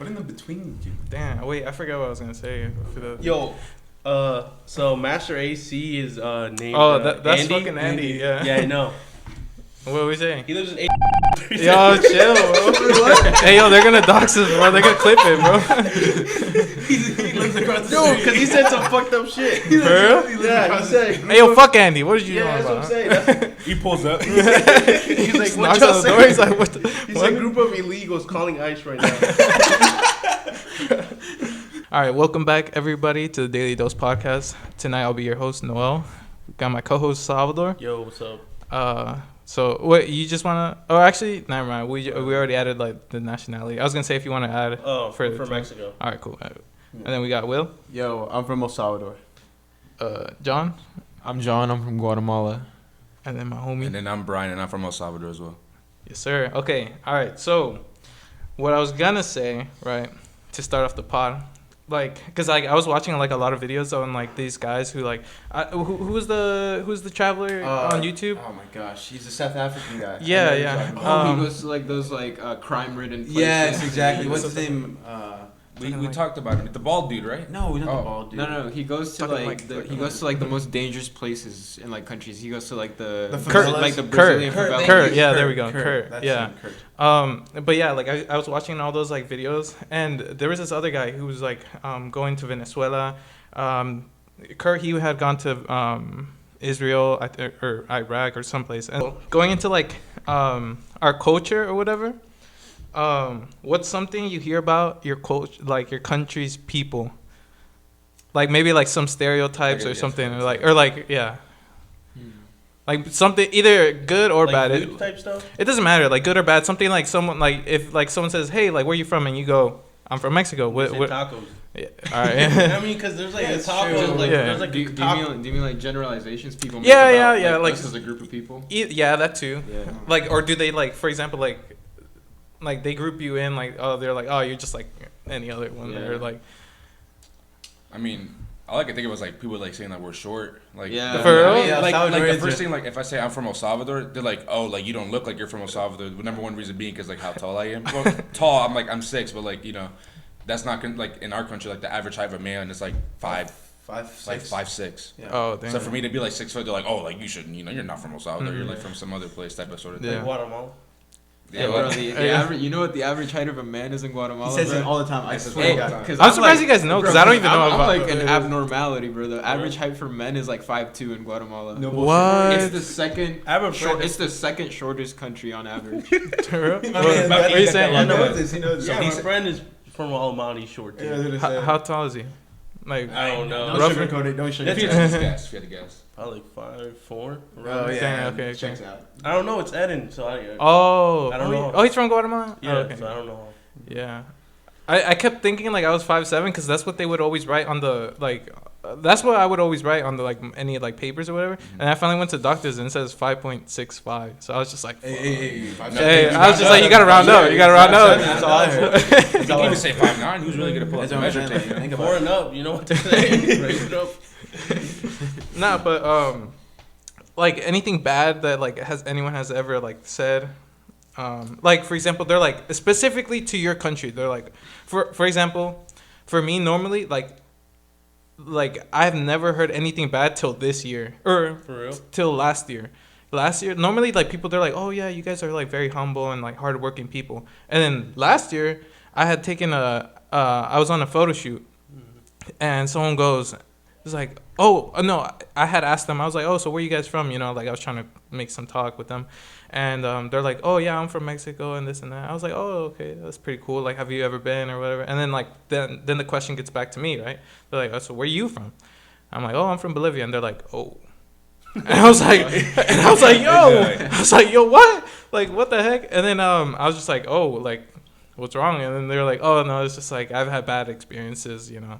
What in the between you? Damn, wait, I forgot what I was gonna say. Yo, so Master AC is named. Oh, that's Andy. fucking Andy. Yeah. Yeah, I know. What are we saying? He lives in. Yo, chill, bro. Hey, yo, they're gonna dox us, bro. They're gonna clip it, bro. He lives across the street. Because he said some fucked up shit. For real? Yeah, he said. Hey, yo, fuck Andy. What did you know Yeah, about? that's what I'm saying. He pulls up. He's like, what Knocks y'all on the door. saying? He's like, what the? He's what? a group of illegals calling ICE right now. All right, welcome back, everybody, to the Daily Dose podcast. Tonight, I'll be your host, Noel. Got my co-host, Salvador. Yo, what's up? So what you just wanna? Oh, actually, never mind. We already added like the nationality. I was gonna say if you wanna add. Oh, for Mexico. All right, cool. And then we got Will. Yo, I'm from El Salvador. John. I'm John. I'm from Guatemala. And then my homie. And then I'm Brian, and I'm from El Salvador as well. Yes, sir. Okay. All right. So, what I was gonna say, right, to start off the pod, like, cause like I was watching like a lot of videos on like these guys who like, who's the traveler on YouTube? Oh my gosh, he's a South African guy. Yeah, yeah. He goes to like those like crime-ridden places. Yes, exactly. What's his name? We talked about him. The bald dude, right? No, he's not Oh. the bald dude. No. He goes to Talking like like he goes to like the most dangerous places in like countries. He goes to like the favelas? like the Kurt. Brazilian favelas. Kurt, yeah, there we go. Kurt, That's yeah. him, Kurt. But yeah, like I was watching all those like videos, and there was this other guy who was like going to Venezuela. Kurt, he had gone to Israel or Iraq or someplace, and going into like our culture or whatever. What's something you hear about your culture, like your country's people? Like maybe like some stereotypes or something, or like yeah. Like something either good or Like bad. food type stuff? It doesn't matter, like good or bad. Something like someone like if like someone says, "Hey, like where you from?" and you go, "I'm from Mexico." What? Tacos. Yeah, all right. I mean, because there's like Yeah, a it's taco. true. Like, Yeah. there's like Do a you taco. mean like generalizations people make Yeah, about, yeah, like like- us as a group of people? Yeah, that too. Yeah. Like, or do they like, for example, like they group you in like, oh, they're like, oh, you're just like any other one, Yeah. or like, I mean, all I could think of was like people like saying that we're short. Like, Yeah. For real? like, Yeah, like Salvadorians the first are- thing, like if I say I'm from El Salvador, they're like, oh, like you don't look like you're from El Salvador. The number one reason being because like how tall I am. Well, tall, I'm 6, but like that's not like in our country. Like the average height of a man is like 5, Five, like six. 5'6". Yeah. oh, damn. So for me to be like 6 foot, they're like, oh, like you shouldn't. You're not from El Salvador. You're like from some other place, type of sort of thing. Yeah. Like Guatemala. Yeah, well, bro, the average. You know what the average height of a man is in Guatemala? He says bro? it all the time. I This is swear Hey, to God. because I'm surprised you guys know, 'cause I don't even know I'm about- like an abnormality, bro. The average height for men is like 5'2" in Guatemala. No What? It's the second. I have a friend. It's the second shortest country on average. For real? I mean, What are you saying? He knows this. He knows Yeah, this. my friend is from Almaty, short too. Yeah, I was gonna say. How tall is he? Like, I don't know. Don't Roughly? sugarcoat it. Don't If sugarcoat you it. had to guess, if you had to guess. Probably like 5'4". Oh yeah. Dang, okay, Checks out. I don't know. It's Eden, so I oh, I don't know. Oh, he's from Guatemala. yeah. Oh, okay. So I don't know. Yeah, I kept thinking like I was 5'7" because that's what they would always write on the like. That's what I would always write on the like any like papers or whatever. And I finally went to doctors and it says 5.65. So I was just like, Hey, hey, I was just like, you gotta round up. You gotta round up. That's all I heard. You can even say 5'9". Who's really gonna pull up That's the what I'm measure saying. tape? Like, think 4 about and it. up. You know what to say. Raise it up. Nah, but like anything bad that like anyone has ever like said, like for example, they're like specifically to your country. They're like, for example, for me normally like I've never heard anything bad till this year or For real? till last year. Last year, normally like people they're like, oh yeah, you guys are like very humble and like hardworking people. And then last year, I had taken I was on a photo shoot, and someone goes, it's like, oh no, I had asked them, I was like, oh, so where you guys from? You know, like I was trying to make some talk with them, and they're like, oh yeah, I'm from Mexico and this and that. I was like, oh okay, that's pretty cool. Like, have you ever been or whatever? And then like then the question gets back to me, right? They're like, oh, so where are you from? I'm like, oh, I'm from Bolivia, and they're like, oh. And I was like, yo, what? Like, what the heck? And then I was just like, oh, like, what's wrong? And then they're like, oh no, it's just like I've had bad experiences, you know,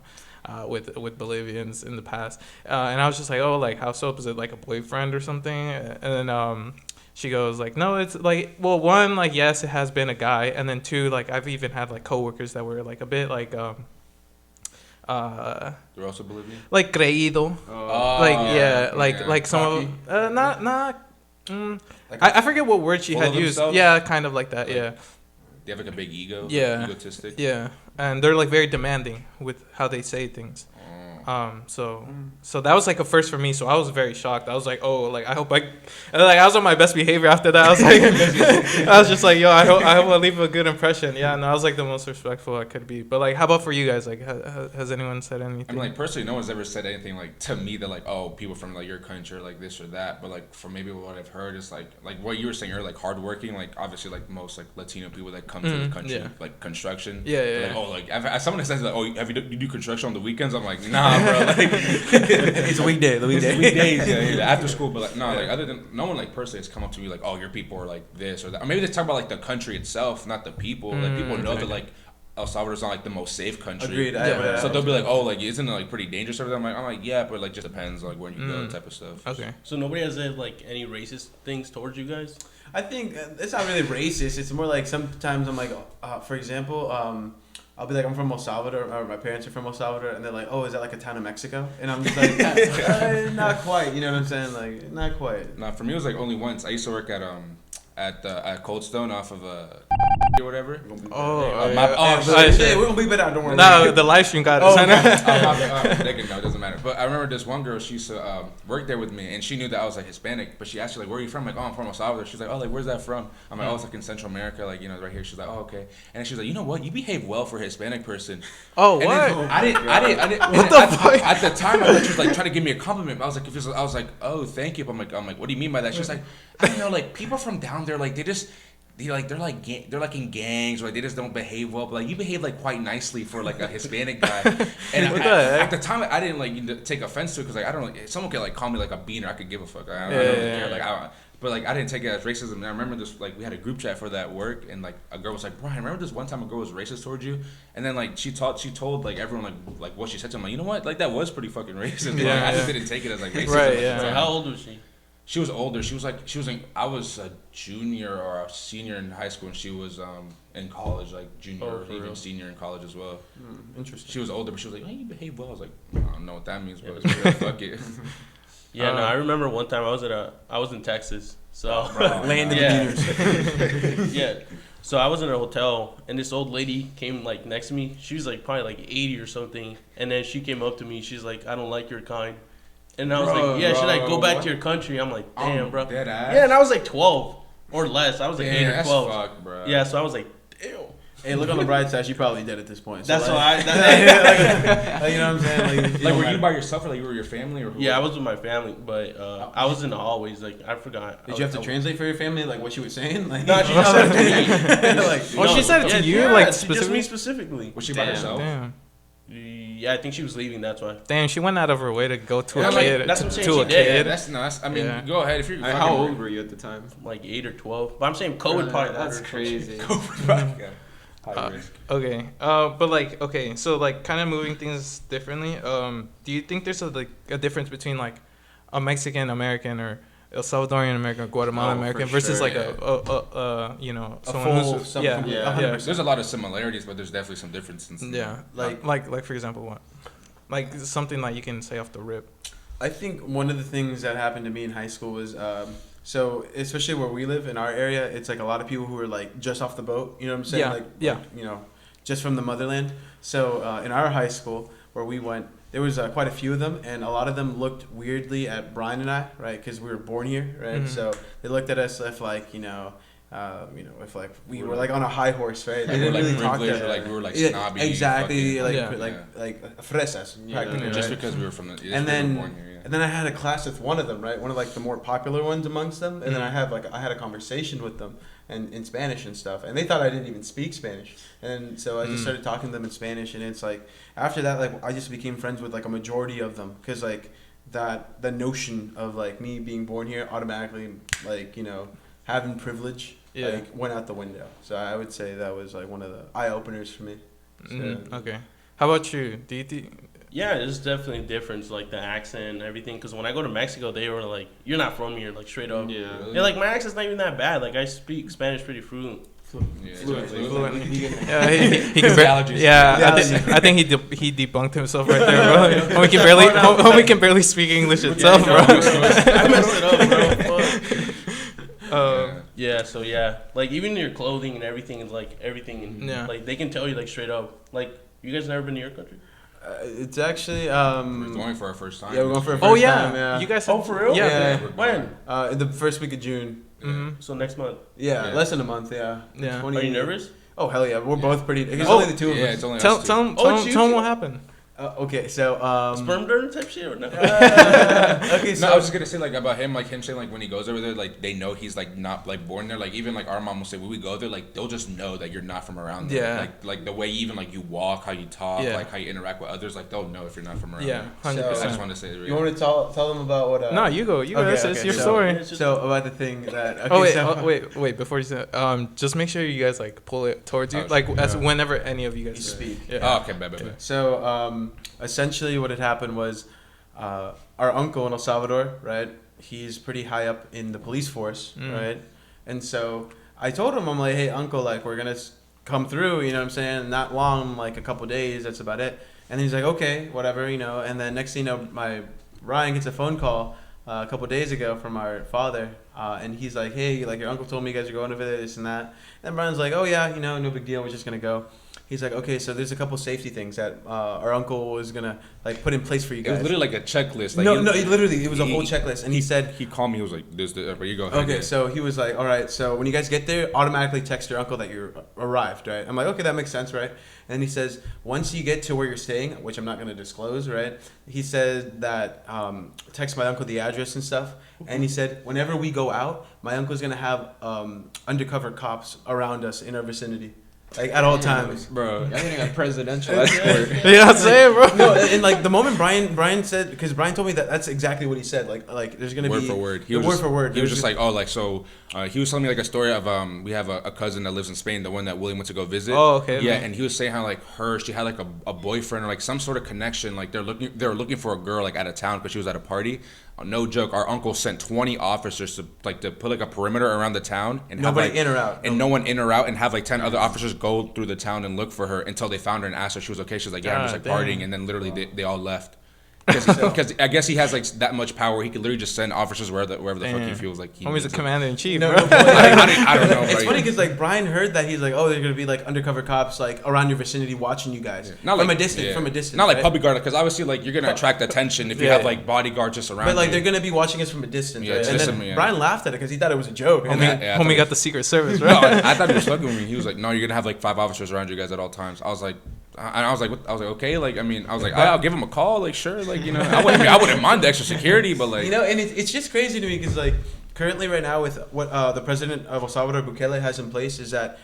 with Bolivians in the past. And I was just like, oh, like how so? Is it like a boyfriend or something? And then she goes like, no, it's like, well, one, like yes, it has been a guy, and then two, like I've even had like coworkers that were like a bit like They're also Bolivian. like creído. Oh, Like yeah. like some Cocky. of not Like I forget what word she Full had of used. themselves? Yeah, kind of like that. Yeah, they have like a big ego. Yeah. Like, egotistic. Yeah, and they're like very demanding with how they say things. So that was like a first for me. So I was very shocked. I was like, oh, like I hope I was on my best behavior after that. I was like, I was just like, yo, I hope I leave a good impression. Yeah, no, I was like the most respectful I could be. But like, how about for you guys? Like, has anyone said anything? I mean, like personally, no one's ever said anything like to me that like, oh, people from like your country are like this or that. But like from maybe what I've heard is like what you were saying earlier, like hardworking. Like obviously, like most like Latino people that come to the country, like construction. Yeah. Like, oh, like as someone says like, oh, you do construction on the weekends? I'm like, nah, bro. Like. It's a weekday. The weekday. Weekdays, yeah, after school, but like no, like other than no one like personally has come up to me like, oh, your people are like this or that, or maybe they talk about like the country itself, not the people. Like people know that like El Salvador's not like the most safe country. Agreed. So they'll be like, oh, like isn't it like pretty dangerous over there? I'm like, yeah, but like just depends like when you go type of stuff. Okay. So nobody has said like any racist things towards you guys? I think it's not really racist. It's more like sometimes I'm like, for example, I'll be like, I'm from El Salvador, or my parents are from El Salvador, and they're like, oh, is that like a town of Mexico? And I'm just like, not quite. You know what I'm saying? Like, not quite. Nah, for me it was like only once. I used to work at Cold Stone off of or whatever. We'll be better. Don't worry. No, the live stream got it. They can know, it doesn't matter. But I remember this one girl, she used to work there with me, and she knew that I was like Hispanic. But she asked me like, where are you from? I'm like, oh, I'm from El Salvador. She's like, oh, like where's that from? I'm like, oh, it's like in Central America, like right here. She's like, oh, okay. And she's like, you know what? You behave well for a Hispanic person. Oh, and what? I didn't. What the fuck? At the time, I thought she was like trying to give me a compliment. I was like, oh, thank you. But I'm like, what do you mean by that? She's like, I don't know, like people from down there, like they're like in gangs, or like they just don't behave well. But like you behave like quite nicely for like a Hispanic guy. And at the time, I didn't like take offense to it because like I don't like someone could like call me like a beaner. I could give a fuck. I don't care. Like but like I didn't take it as racism. And I remember this, like we had a group chat for that work, and like a girl was like, Brian, remember this one time a girl was racist towards you? And then like she told like everyone like what she said to him. Like, you know what? Like that was pretty fucking racist. Like, I just didn't take it as like racism. Right. Yeah. So how old was she? She was older. I was a junior or a senior in high school, and she was in college, like junior or even senior in college as well. Interesting. She was older, but she was like, "Hey, you behave well." I was like, "I don't know what that means, but fuck it." Yeah, no, I remember one time I was in Texas, so land of the beaters. Yeah. So I was in a hotel, and this old lady came like next to me. She was like probably like 80 or something, and then she came up to me. She's like, "I don't like your kind." And I was like, yeah, should I go back to your country? I'm like, damn, bro. Dead ass. Yeah, and I was like 12 or less. I was like 8 or 12. That's fuck, bro. Yeah, so I was like, damn. Hey, look on the bright side. She probably dead at this point. So That's like, why you know what I'm saying? Like were you by yourself, or like you were your family, or who? Yeah, I was with my family, but I was in the hallways. Like, I forgot. Did you have to translate for your family, like what she was saying? Like, No, she just said it to me. like, she said it to you, like just specifically. me specifically. Was she by herself? Damn. Yeah, I think she was leaving. That's why. Damn, she went out of her way to go to Yeah, a like, kid. that's what I'm saying, To she a did. kid. That's nice. I mean, Yeah. go ahead if you're. How old were you at the time? Like 8 or 12. But I'm saying COVID probably. That's crazy. High risk. Okay. But like, okay, so like, kind of moving things differently. Do you think there's a difference between like a Mexican American or El Salvadorian American, or Guatemalan American versus sure, like yeah. someone full who's some- yeah, yeah. yeah. There's a lot of similarities, but there's definitely some differences. Yeah, like for example, what? Like something that you can say off the rip. I think one of the things that happened to me in high school was, so especially where we live in our area, it's like a lot of people who are like just off the boat. You know what I'm saying? Yeah. Like, you know, just from the motherland. So in our high school where we went, there was quite a few of them, and a lot of them looked weirdly at Brian and I, right? Because we were born here, right? Mm-hmm. So they looked at us if like, if like we were like on a high horse, right? They didn't really talk to us. Like we were like Yeah, snobby. exactly, fucking- like fresas, practically, Just right? because we were from the. And then, born here, yeah. and then I had a class with one of them, right? One of like the more popular ones amongst them. And then I had a conversation with them and in Spanish and stuff. And they thought I didn't even speak Spanish. And so I just started talking to them in Spanish. And it's like after that, like I just became friends with like a majority of them because like the notion of like me being born here automatically like having privilege like went out the window. So I would say that was like one of the eye openers for me. So, Okay. How about you? Do you think? Yeah, there's definitely a difference, like the accent and everything. Because when I go to Mexico, they were like, "You're not from here," like straight up. Yeah. They're like, my accent's not even that bad. Like I speak Spanish pretty fluent. Fluently. Yeah, he can Allergies. I think he debunked himself right there, bro. Homie can barely speak English itself, bro. I messed it up, bro. Fuck. Yeah, so yeah, like even your clothing and everything is like everything, and Yeah. like they can tell you like straight up. Like, you guys never been to your country? It's actually We're going for our first time. yeah, we're going for our first Oh yeah. time. Yeah. You guys. Oh, for real? Yeah. Yeah. When? In the first week of June. Mm-hmm. So next month. Yeah, Yeah. less than a month. Yeah. Yeah. 20 Are you nervous? Oh hell yeah, we're both pretty. It's Oh, only the two of Yeah, us. it's only Tell us two. tell him Oh, tell it's him you tell him two? what happened. Okay, so Sperm donor type shit or no? okay, so No, I was just gonna say like about him, like him saying like when he goes over there, like they know he's like not like born there. Like even like our mom will say when we go there, like they'll just know that you're not from around there. Yeah. Like the way even like you walk, how you talk, Yeah. like how you interact with others, like they'll know if you're not from around Yeah, there. 100%. I just wanted to say that. you want me to tell them about what? No, you go. You go. Okay, It's okay, your so- story. So about the thing that. Okay, Oh wait, so, wait. Before you say, just make sure you guys like pull it towards you, Oh, like sure. as Yeah. whenever any of you guys You speak. Yeah. Oh, okay, bad. So essentially, what had happened was our uncle in El Salvador, right? He's pretty high up in the police force, right? And so I told him, I'm like, hey, uncle, like we're gonna come through, you know what I'm saying? Not long, like a couple days. That's about it. And he's like, okay, whatever, you know. And then next thing you know, my Ryan gets a phone call a couple days ago from our father, and he's like, hey, like your uncle told me you guys are going over there, this and that. And Brian's like, oh yeah, you know, no big deal. We're just gonna go. He's like, okay, so there's a couple safety things that our uncle was gonna like put in place for you It guys. was literally like a checklist. Like no, he- it was a whole checklist, and he said, he called me. He was like, "This, but you go ahead." okay, yeah. so he was like, all right, so when you guys get there, automatically text your uncle that you arrived, right? I'm like, okay, that makes sense, right? And he says, once you get to where you're staying, which I'm not gonna disclose, right? He said that text my uncle the address and stuff, and he said whenever we go out, my uncle's gonna have undercover cops around us in our vicinity. Like at all times. bro. I'm getting a presidential escort. You know what I'm saying, bro? No, and like the moment Brian said, because Brian told me that's exactly what he said. Like there's gonna Word be for word. word for word. He was just like, oh, like so. He was telling me like a story of we have a cousin that lives in Spain, the one that William went to go visit. Oh, okay, Yeah, man. and he was saying how like she had like a boyfriend or like some sort of connection. Like they were looking for a girl like out of town because she was at a party. No joke. Our uncle sent 20 officers to put like a perimeter around the town and Nobody have, like, in or out. and no one in or out, and have like 10 other officers go through the town and look for her until they found her and asked her if she was okay. She was like, yeah, I'm just like God damn. partying, and then literally they all left. Because I guess he has like that much power, he could literally just send officers wherever the fuck he Damn. feels like he Homie's needs a it. commander in chief, No, bro. no, but, I don't know. it's bro. funny because like Brian heard that he's like, oh, there's gonna be like undercover cops like around your vicinity watching you guys Not from like- a distance. yeah. From a distance. Not like right? public guard, because obviously like you're gonna attract attention if you Yeah. have like bodyguards just around. But like you. they're gonna be watching us from a distance, Yeah, right? it's And just then yeah. Brian laughed at it because he thought it was a joke. And Homie, then, Yeah, I thought homie it got was- the Secret Service, No, right? I thought he was fucking with me. He was like, "No, you're gonna have like 5 officers around you guys at all times." I was like, okay, like I mean, I was like, I'll give him a call, like sure, like you know, I wouldn't mind the extra security, but like you know, and it's just crazy to me because like currently right now with what the president of El Salvador Bukele has in place is that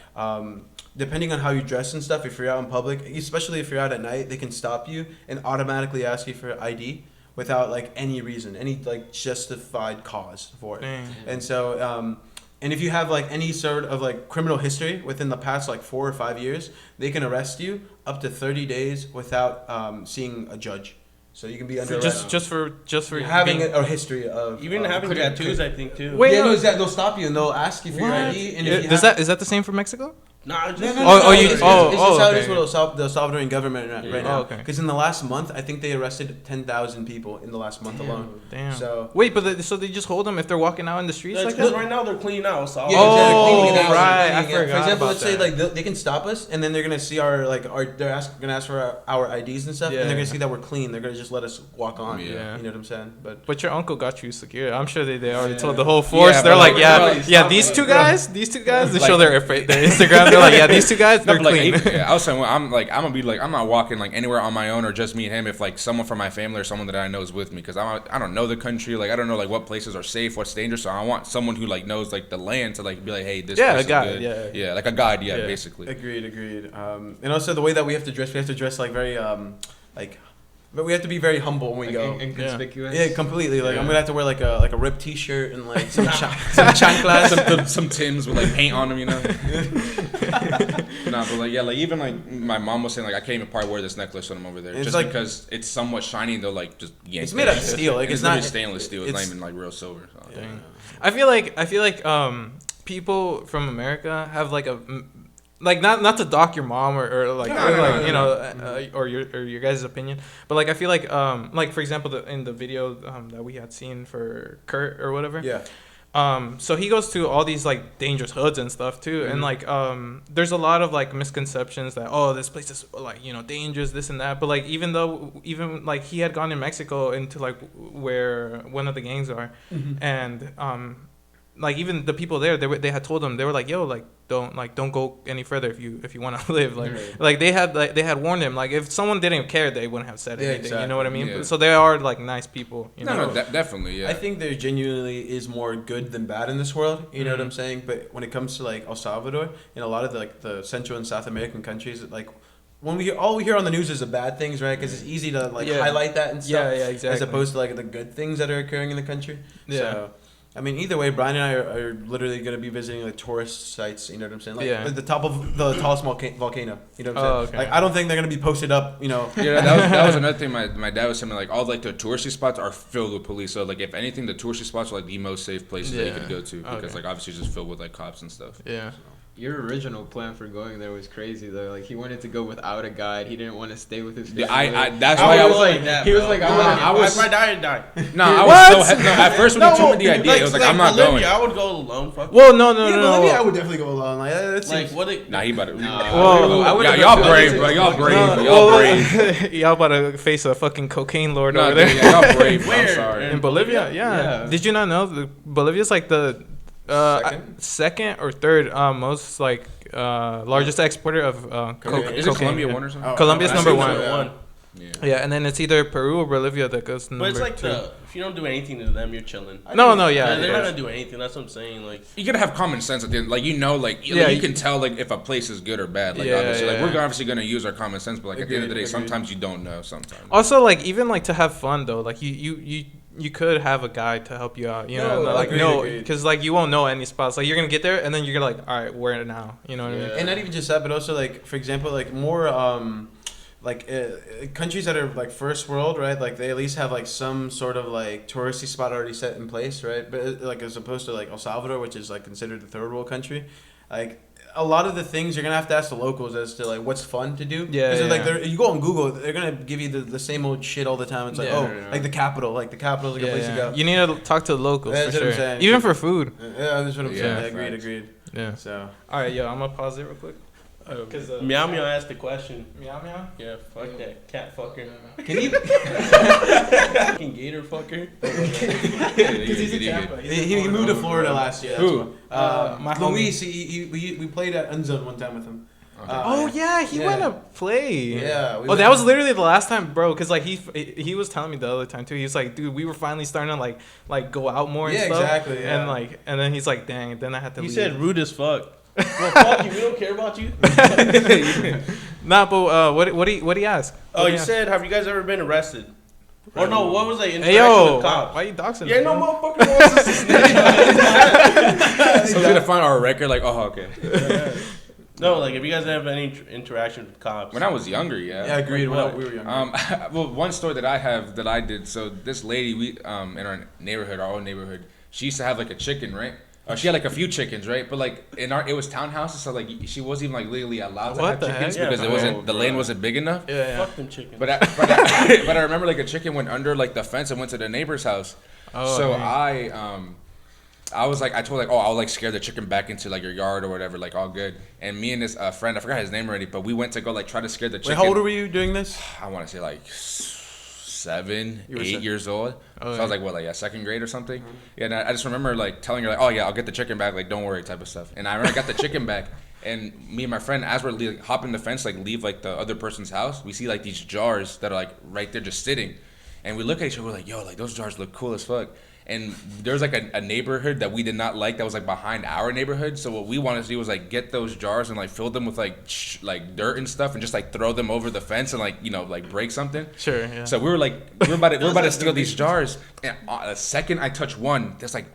depending on how you dress and stuff, if you're out in public, especially if you're out at night, they can stop you and automatically ask you for ID without like any reason, any like justified cause for it. Dang. And so and if you have like any sort of like criminal history within the past like 4 or 5 years, they can arrest you up to 30 days without seeing a judge. So you can be under arrest. Just for Having being, a history of Even having tattoos, I think too. Wait, yeah, no. no, exactly. They'll stop you and they'll ask you for your What? ID. And if you Is have, that the same for Mexico? Nah, just No, no, Oh, no, oh, no, you- it's, oh, it's just how it okay. is with the Salvadoran government right Yeah. now. Oh, okay. Because in the last month, I think they arrested 10,000 people in the last month alone. Damn. So Wait, but so they just hold them if they're walking out in the streets like because that? right now they're cleaning out. So yeah, Oh, exactly. Cleaning it out, right. cleaning I it out. forgot For example, about let's say that. like they can stop us, and then they're gonna see our gonna ask for our IDs and stuff, Yeah. and they're gonna see that we're clean. They're gonna just let us walk on. Yeah. You know what I'm saying? But But your uncle got you secure. I'm sure they already Yeah. told the whole force. Yeah, They're but like, like, yeah, bro, these two guys, they Like- show their Instagram. They're like, yeah, these two guys, No, they're but, clean. like, I was saying, well, I'm gonna be like, I'm not walking like anywhere on my own or just me and him if like someone from my family or someone that I know is with me, because I don't know the country, like I don't know like what places are safe, what's dangerous. So I want someone who like knows like the land to like be like, hey, this Yeah, place a guide, is good. yeah. like a guide, yeah, Yeah. basically. agreed. And also the way that we have to dress like very like, but we have to be very humble when we go. Inconspicuous. Yeah, completely. Like Yeah. I'm gonna have to wear like a ripped T-shirt and like some chanclas. some Tims with like paint on them, you know. Nah, but like yeah, like even like my mom was saying like I can't even probably wear this necklace when I'm over there, It's just like- because it's somewhat shiny and they'll like just yank It's made out of it. steel. Like And it's literally not stainless steel. It's not it's- even like real silver. So. Dang. I feel like people from America have like a like not to dock your mom or like, No, or no, like no, you no, know or your guys' opinion, but like I feel like for example in the video that we had seen for Kurt or whatever, Yeah. So he goes to all these like dangerous hoods and stuff too, and like there's a lot of like misconceptions that this place is like dangerous, this and that. But like even like he had gone in Mexico into like where one of the gangs are, and like even the people there, they had told him, they were like, yo, like don't go any further if you want to live, like they had warned him, like if someone didn't care, they wouldn't have said anything. Exactly. You know what I mean? Yeah. So they are like nice people. No, definitely, yeah. I think there genuinely is more good than bad in this world. You know what I'm saying? But when it comes to like El Salvador and a lot of the Central and South American countries, like when all we hear on the news is the bad things, right? Because it's easy to like highlight that and stuff. Yeah, exactly. As opposed to like the good things that are occurring in the country. Yeah. So, I mean, either way, Brian and I are literally going to be visiting like tourist sites. You know what I'm saying? Like at the top of the tallest volcano. You know what I'm saying? Okay. Like I don't think they're going to be posted up. Yeah, that was another thing. My dad was saying, like all like the touristy spots are filled with police. So like if anything, the touristy spots are like the most safe places that you could go to because like obviously it's just filled with like cops and stuff. Yeah. Your original plan for going there was crazy though. Like he wanted to go without a guide. He didn't want to stay with his family. That's why I was like that. He was like, I was my diet. No, I was so at first when he told me the idea, it was like I'm not Bolivia, going. I would go alone. Fuck. Well, no. Bolivia, I would definitely go alone. Like that's Like what? It, Nah, he better. Well, y'all brave, bro. Y'all brave. Y'all about to face a fucking cocaine lord No, over there. y'all brave. I'm Where? sorry. In Bolivia, yeah. Did you not know Bolivia's like the second or third most like largest exporter of cocaine? Is it Colombia one or something? Colombia's number one. one. Yeah, and then it's either Peru or Bolivia that goes number But it's like two. if you don't do anything to them, you're chilling. No, They're of not course. gonna do anything. That's what I'm saying. Like You gotta have common sense at the end. Like you can tell like if a place is good or bad. Like obviously, like we're obviously gonna use our common sense, but like at the end of the day, sometimes you don't know. Sometimes. Also, like even like to have fun though, like you could have a guide to help you out. You know, like agreed. because like you won't know any spots. Like you're gonna get there and then you're like, all right, where now? You know what I mean? And not even just that, but also like for example, like more countries that are like first world, right? Like they at least have like some sort of like touristy spot already set in place, right? But like as opposed to like El Salvador, which is like considered a third world country, like a lot of the things you're gonna have to ask the locals as to like what's fun to do. Like you go on Google, they're gonna give you the same old shit all the time. It's like like the capital's a good place to go. You need to talk to the locals That's for what I'm sure. saying. Even for food. Yeah, that's what I'm saying. Yeah, Agreed. Yeah. So All right, I'm gonna pause it real quick. Meow Meow asked the question. Meow meow. Yeah, fuck that cat fucker. can you? Fucking gator fucker. He moved to Florida last year. Who? My homie. Luis. We played at Unzone one time with him. He went to play. Yeah. That was literally the last time, bro. Cause like he was telling me the other time too. He was like, dude, we were finally starting to like go out more. And stuff. Exactly. Yeah. And then he's like, dang. Then I had to. He leave. said rude as fuck. Well, fuck you. We don't care about you. Nah, but what do you ask? Oh, you said, have you guys ever been arrested? Or no, what was that? Hey yo, with cops? why you doxing? Yeah, no motherfucker wants us to snitch. Someone's gonna find our record. Like, oh, okay. No, like, if you guys have any interaction with cops. When I was younger, yeah. Yeah, agreed. We were younger. Well, one story that I have that I did. So this lady, we in our neighborhood, our own neighborhood, she used to have like a chicken, right? She had like a few chickens, right? But like it was townhouses, so like she wasn't even like legally allowed to have chickens because the land wasn't big enough. Yeah. Fuck them chickens. But I remember like a chicken went under like the fence and went to the neighbor's house. I was like, I told like, oh, I'll like scare the chicken back into like your yard or whatever, like all good. And me and this friend, I forgot his name already, but we went to go like try to scare the chicken. Wait, how old were you doing this? I want to say like 7, 8 years old. Oh, so I was like, what, like second grade or something? Yeah, and I just remember like telling her like, oh yeah, I'll get the chicken back, like don't worry, type of stuff. And I remember I got the chicken back, and me and my friend, as we're like, hopping the fence, like leave like the other person's house, we see like these jars that are like right there just sitting, and we look at each other, we're like, yo, like those jars look cool as fuck. And there's like a neighborhood that we did not like that was like behind our neighborhood. So what we wanted to do was like get those jars and like fill them with like dirt and stuff and just like throw them over the fence and like, you know, like break something. Sure. Yeah. So we're about to steal these jars. And the second I touch one, there's like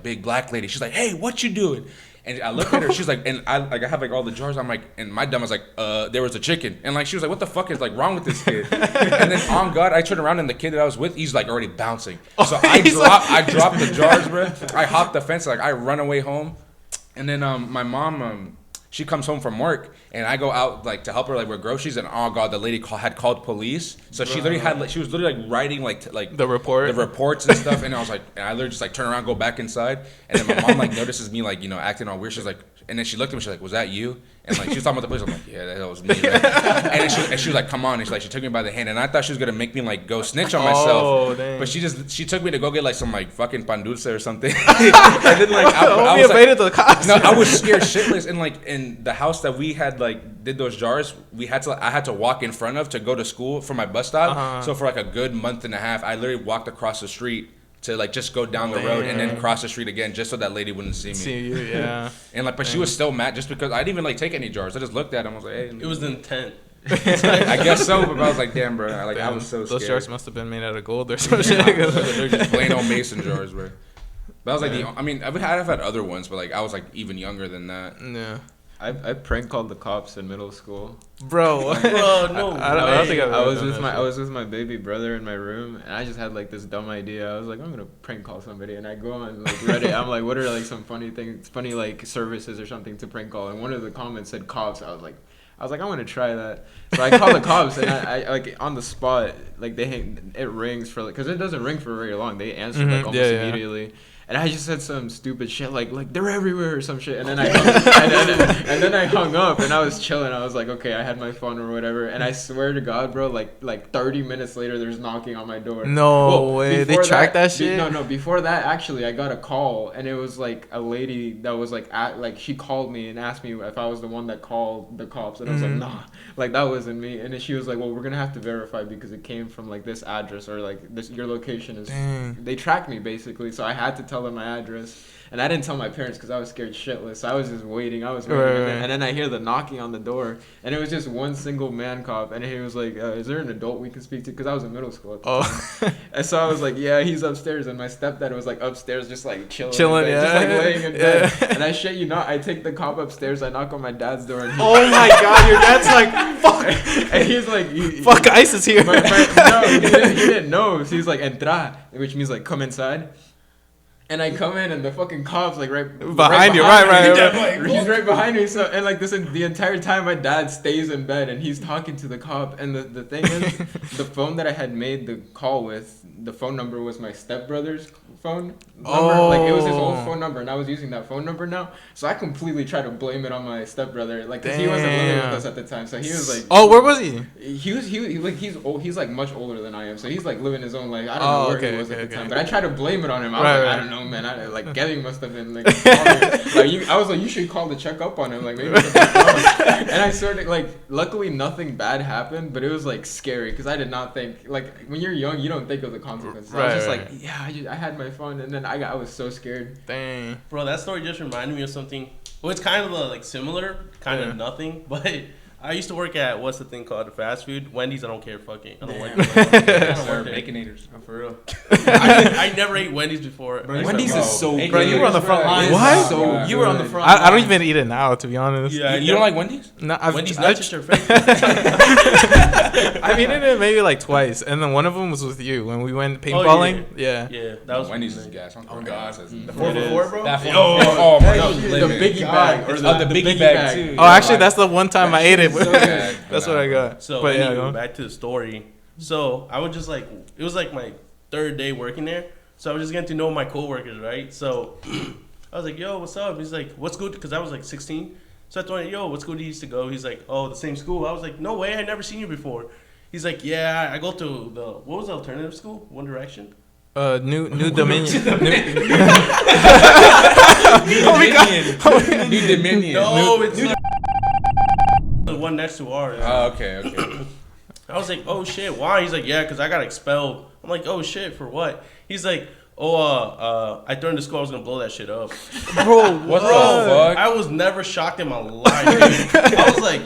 big black lady. She's like, hey, what you doing? And I look at her, she's like, and I have like all the jars. I'm like, and my dumb was like, there was a chicken. And like, she was like, what the fuck is like wrong with this kid? And then on God, I turned around and the kid that I was with, he's like already bouncing. So I dropped the jars, bro. I hopped the fence, like I run away home. And then my mom, She comes home from work, and I go out like to help her like with groceries, and oh god, the lady had called police. So she literally had like she was literally like writing like the reports and stuff, and I was like, and I literally just like turn around, go back inside, and then my mom like notices me like acting all weird. She's like, and then she looked at me, she's like, was that you? And like she was talking about the police. I'm like, yeah, that was me. Right? and she was like, come on. And she took me by the hand, and I thought she was gonna make me like go snitch on myself. Dang. But she took me to go get like some like fucking pan dulce or something. And then like I was like, the cops. No, I was scared shitless. And like in the house that we had like did those jars, I had to walk in front of to go to school for my bus stop. So for like a good month and a half, I literally walked across the street to like just go down the road and then cross the street again just so that lady wouldn't see me. See you, yeah. And like, but she was still mad just because I didn't even like take any jars. I just looked at him. I was like, hey. It was the intent. I guess so, but I was like, damn, bro. I was so scared. Those jars must have been made out of gold or some shit. They're just plain old mason jars, bro. But I was like, I mean, I've had other ones, but like I was like even younger than that. Yeah. I prank called the cops in middle school. Bro, no. I don't think I was with my baby brother in my room, and I just had like this dumb idea. I was like, I'm gonna prank call somebody, and I go on like Reddit. I'm like, what are like some funny like services or something to prank call? And one of the comments said cops. I was like, I want to try that. So I call the cops, and I like on the spot, like it rings for like, cause it doesn't ring for very long. They answer like almost immediately. And I just said some stupid shit like they're everywhere or some shit, and then I hung up, and I was chilling. I was like, okay, I had my phone or whatever, and I swear to God, bro, like 30 minutes later, there's knocking on my door. No way, they tracked that shit. No, before that, actually, I got a call, and it was like a lady that was like she called me and asked me if I was the one that called the cops, and I was like, nah, like that wasn't me. And then she was like, well, we're gonna have to verify because it came from like this address or like this your location is. Dang. They tracked me basically, so I had to tell them my address, and I didn't tell my parents because I was scared shitless. So I was just waiting. Right. And then I hear the knocking on the door, and it was just one single man cop, and he was like, "Is there an adult we can speak to?" Because I was in middle school at the time. And so I was like, "Yeah, he's upstairs." And my stepdad was like upstairs, just like chilling, yeah, just like laying in bed. And I shit you not, I take the cop upstairs. I knock on my dad's door, and oh my God, your dad's like, fuck, and he's like, fuck, ICE is here. No, he didn't know. So he's like, "Entra," which means like come inside. And I come in, and the fucking cop's like right behind you, right. He's right behind me. So and like the entire time, my dad stays in bed, and he's talking to the cop. And the thing is, the phone that I had made the call with, the phone number was my stepbrother's phone number. Like it was his old phone number, and I was using that phone number now. So I completely tried to blame it on my stepbrother, like because he wasn't living with us at the time. So he was like, oh, where was he? He's old. He's like much older than I am. So he's like living his own life. I don't know where he was at the time, but I tried to blame it on him. I was like, I don't know, man. Like Gabby must have been like, I was like, you should call to check up on him, like maybe something's wrong. And I sort of like, luckily nothing bad happened, but it was like scary because I did not think, like when you're young, you don't think of the consequences. I was just like, yeah, I had my phone, and then I was so scared. Dang, bro, that story just reminded me of something. Well, it's kind of like similar, kind of nothing, but I used to work at what's the thing called, the fast food, Wendy's. I don't care, fucking. I don't like Baconators. Oh, for real. I never ate Wendy's before. Wendy's is so good. Bro, you were on the front line. What? So you were on the front. I don't even eat it now, to be honest. Yeah, you don't like Wendy's? No, Wendy's not just your favorite. I've eaten it maybe like twice, and then one of them was with you when we went paintballing. Yeah, that was Wendy's is gas. Oh god, the 4 bro. Oh my god, the biggie bag or the biggie bag too. Oh, actually, that's the one time I ate it. That's what I got. So but anyway, back to the story. So I was just like, it was like my 3rd day working there. So I was just getting to know my coworkers, right? So I was like, yo, what's up? He's like, what's good? Because I was like 16. So I told him, yo, what school do you used to go? He's like, oh, the same school. I was like, no way, I never seen you before. He's like, yeah, I go to what was the alternative school? One Direction? New Dominion. New Dominion. No, it's the one next to ours. Oh, okay. I was like, oh shit, why? He's like, yeah, because I got expelled. I'm like, oh shit, for what? He's like, I threatened the school I was gonna blow that shit up. Bro, what the fuck? I was never shocked in my life, dude. I was like,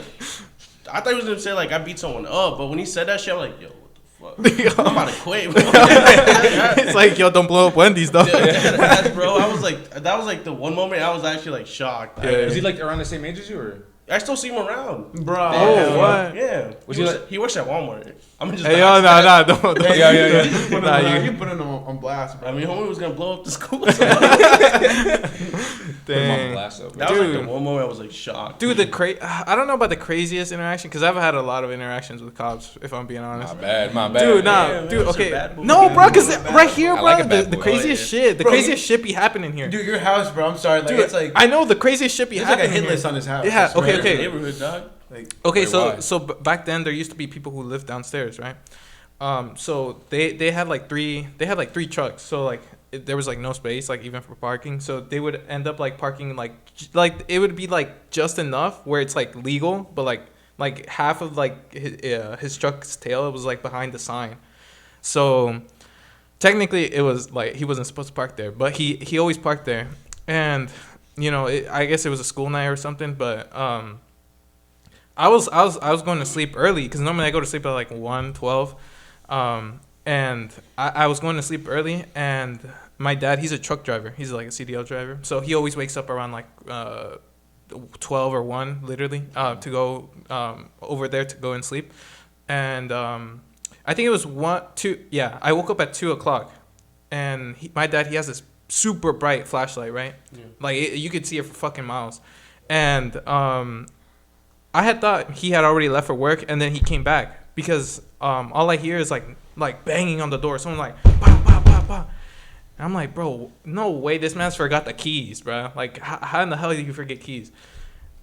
I thought he was gonna say like I beat someone up, but when he said that shit, I'm like, yo, what the fuck? I'm about to quit. It's like, yo, don't blow up Wendy's though. Bro, I was like, that was like the one moment I was actually like shocked. Is he like around the same age as you or? I still see him around. Bro. Oh, what? Yeah. Was He works at Walmart. I'm just. Hey, yo, nah, don't. Yeah. You put him on blast, bro. I mean, homie was gonna blow up the school. Put him on Dang. blast up. That was like Dude. the one moment I was like shocked. Dude, I don't know about the craziest interaction because I've had a lot of interactions with cops, if I'm being honest. My bad. Dude, nah, Yeah, man, dude, that's a okay. bad boy. No, bro, because right here, I bro, like a bad the boy. craziest Oh, yeah. shit, the Bro, craziest shit be happening here. Dude, your house, bro. I'm sorry. Like, Dude, it's like I know the craziest shit be there's like a happening hit here. list on his house. Yeah, I swear. okay. Neighborhood, dog. Like, Okay, Wait, why? so back then there used to be people who lived downstairs, right? So they had like three trucks. So like there was like no space, like even for parking. So they would end up like parking like it would be like just enough where it's like legal, but like half of like his truck's tail was like behind the sign. So technically it was like he wasn't supposed to park there, but he always parked there. And you know, I guess it was a school night or something, but I was going to sleep early because normally I go to sleep at like 1:12, and I was going to sleep early, and my dad, he's a truck driver, he's like a CDL driver, so he always wakes up around like 12 or 1 literally to go over there to go and sleep, and I think it was 2. Yeah, I woke up at 2:00, and my dad, he has this super bright flashlight, right? Yeah. Like you could see it for fucking miles, and I had thought he had already left for work, and then he came back because all I hear is like banging on the door. Someone like bah, bah, bah, bah. And I'm like, bro, no way, this man's forgot the keys, bro. Like how in the hell did you forget keys?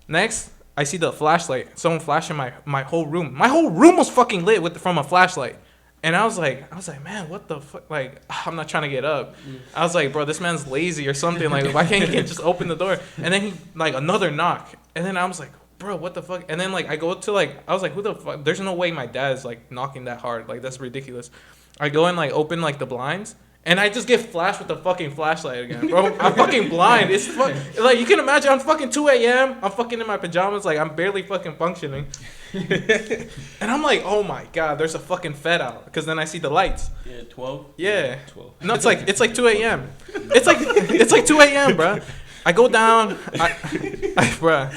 Next, I see the flashlight. Someone flashing my whole room. My whole room was fucking lit from a flashlight. And I was like, man, what the fuck? Like, I'm not trying to get up. I was like, bro, this man's lazy or something. Like, why can't he just open the door? And then he, like, another knock. And then I was like, bro, what the fuck? And then, like, I go to, like, I was like, who the fuck? There's no way my dad's, like, knocking that hard. Like, that's ridiculous. I go and, like, open, like, the blinds. And I just get flashed with the fucking flashlight again, bro. I'm fucking blind. It's like, you can imagine I'm fucking 2 a.m. I'm fucking in my pajamas. Like, I'm barely fucking functioning. And I'm like, oh my God, there's a fucking Fed out. Because then I see the lights. Yeah, 12. Yeah. 12. No, it's like 2 a.m. It's like 2 a.m., bro. I go down. Bruh.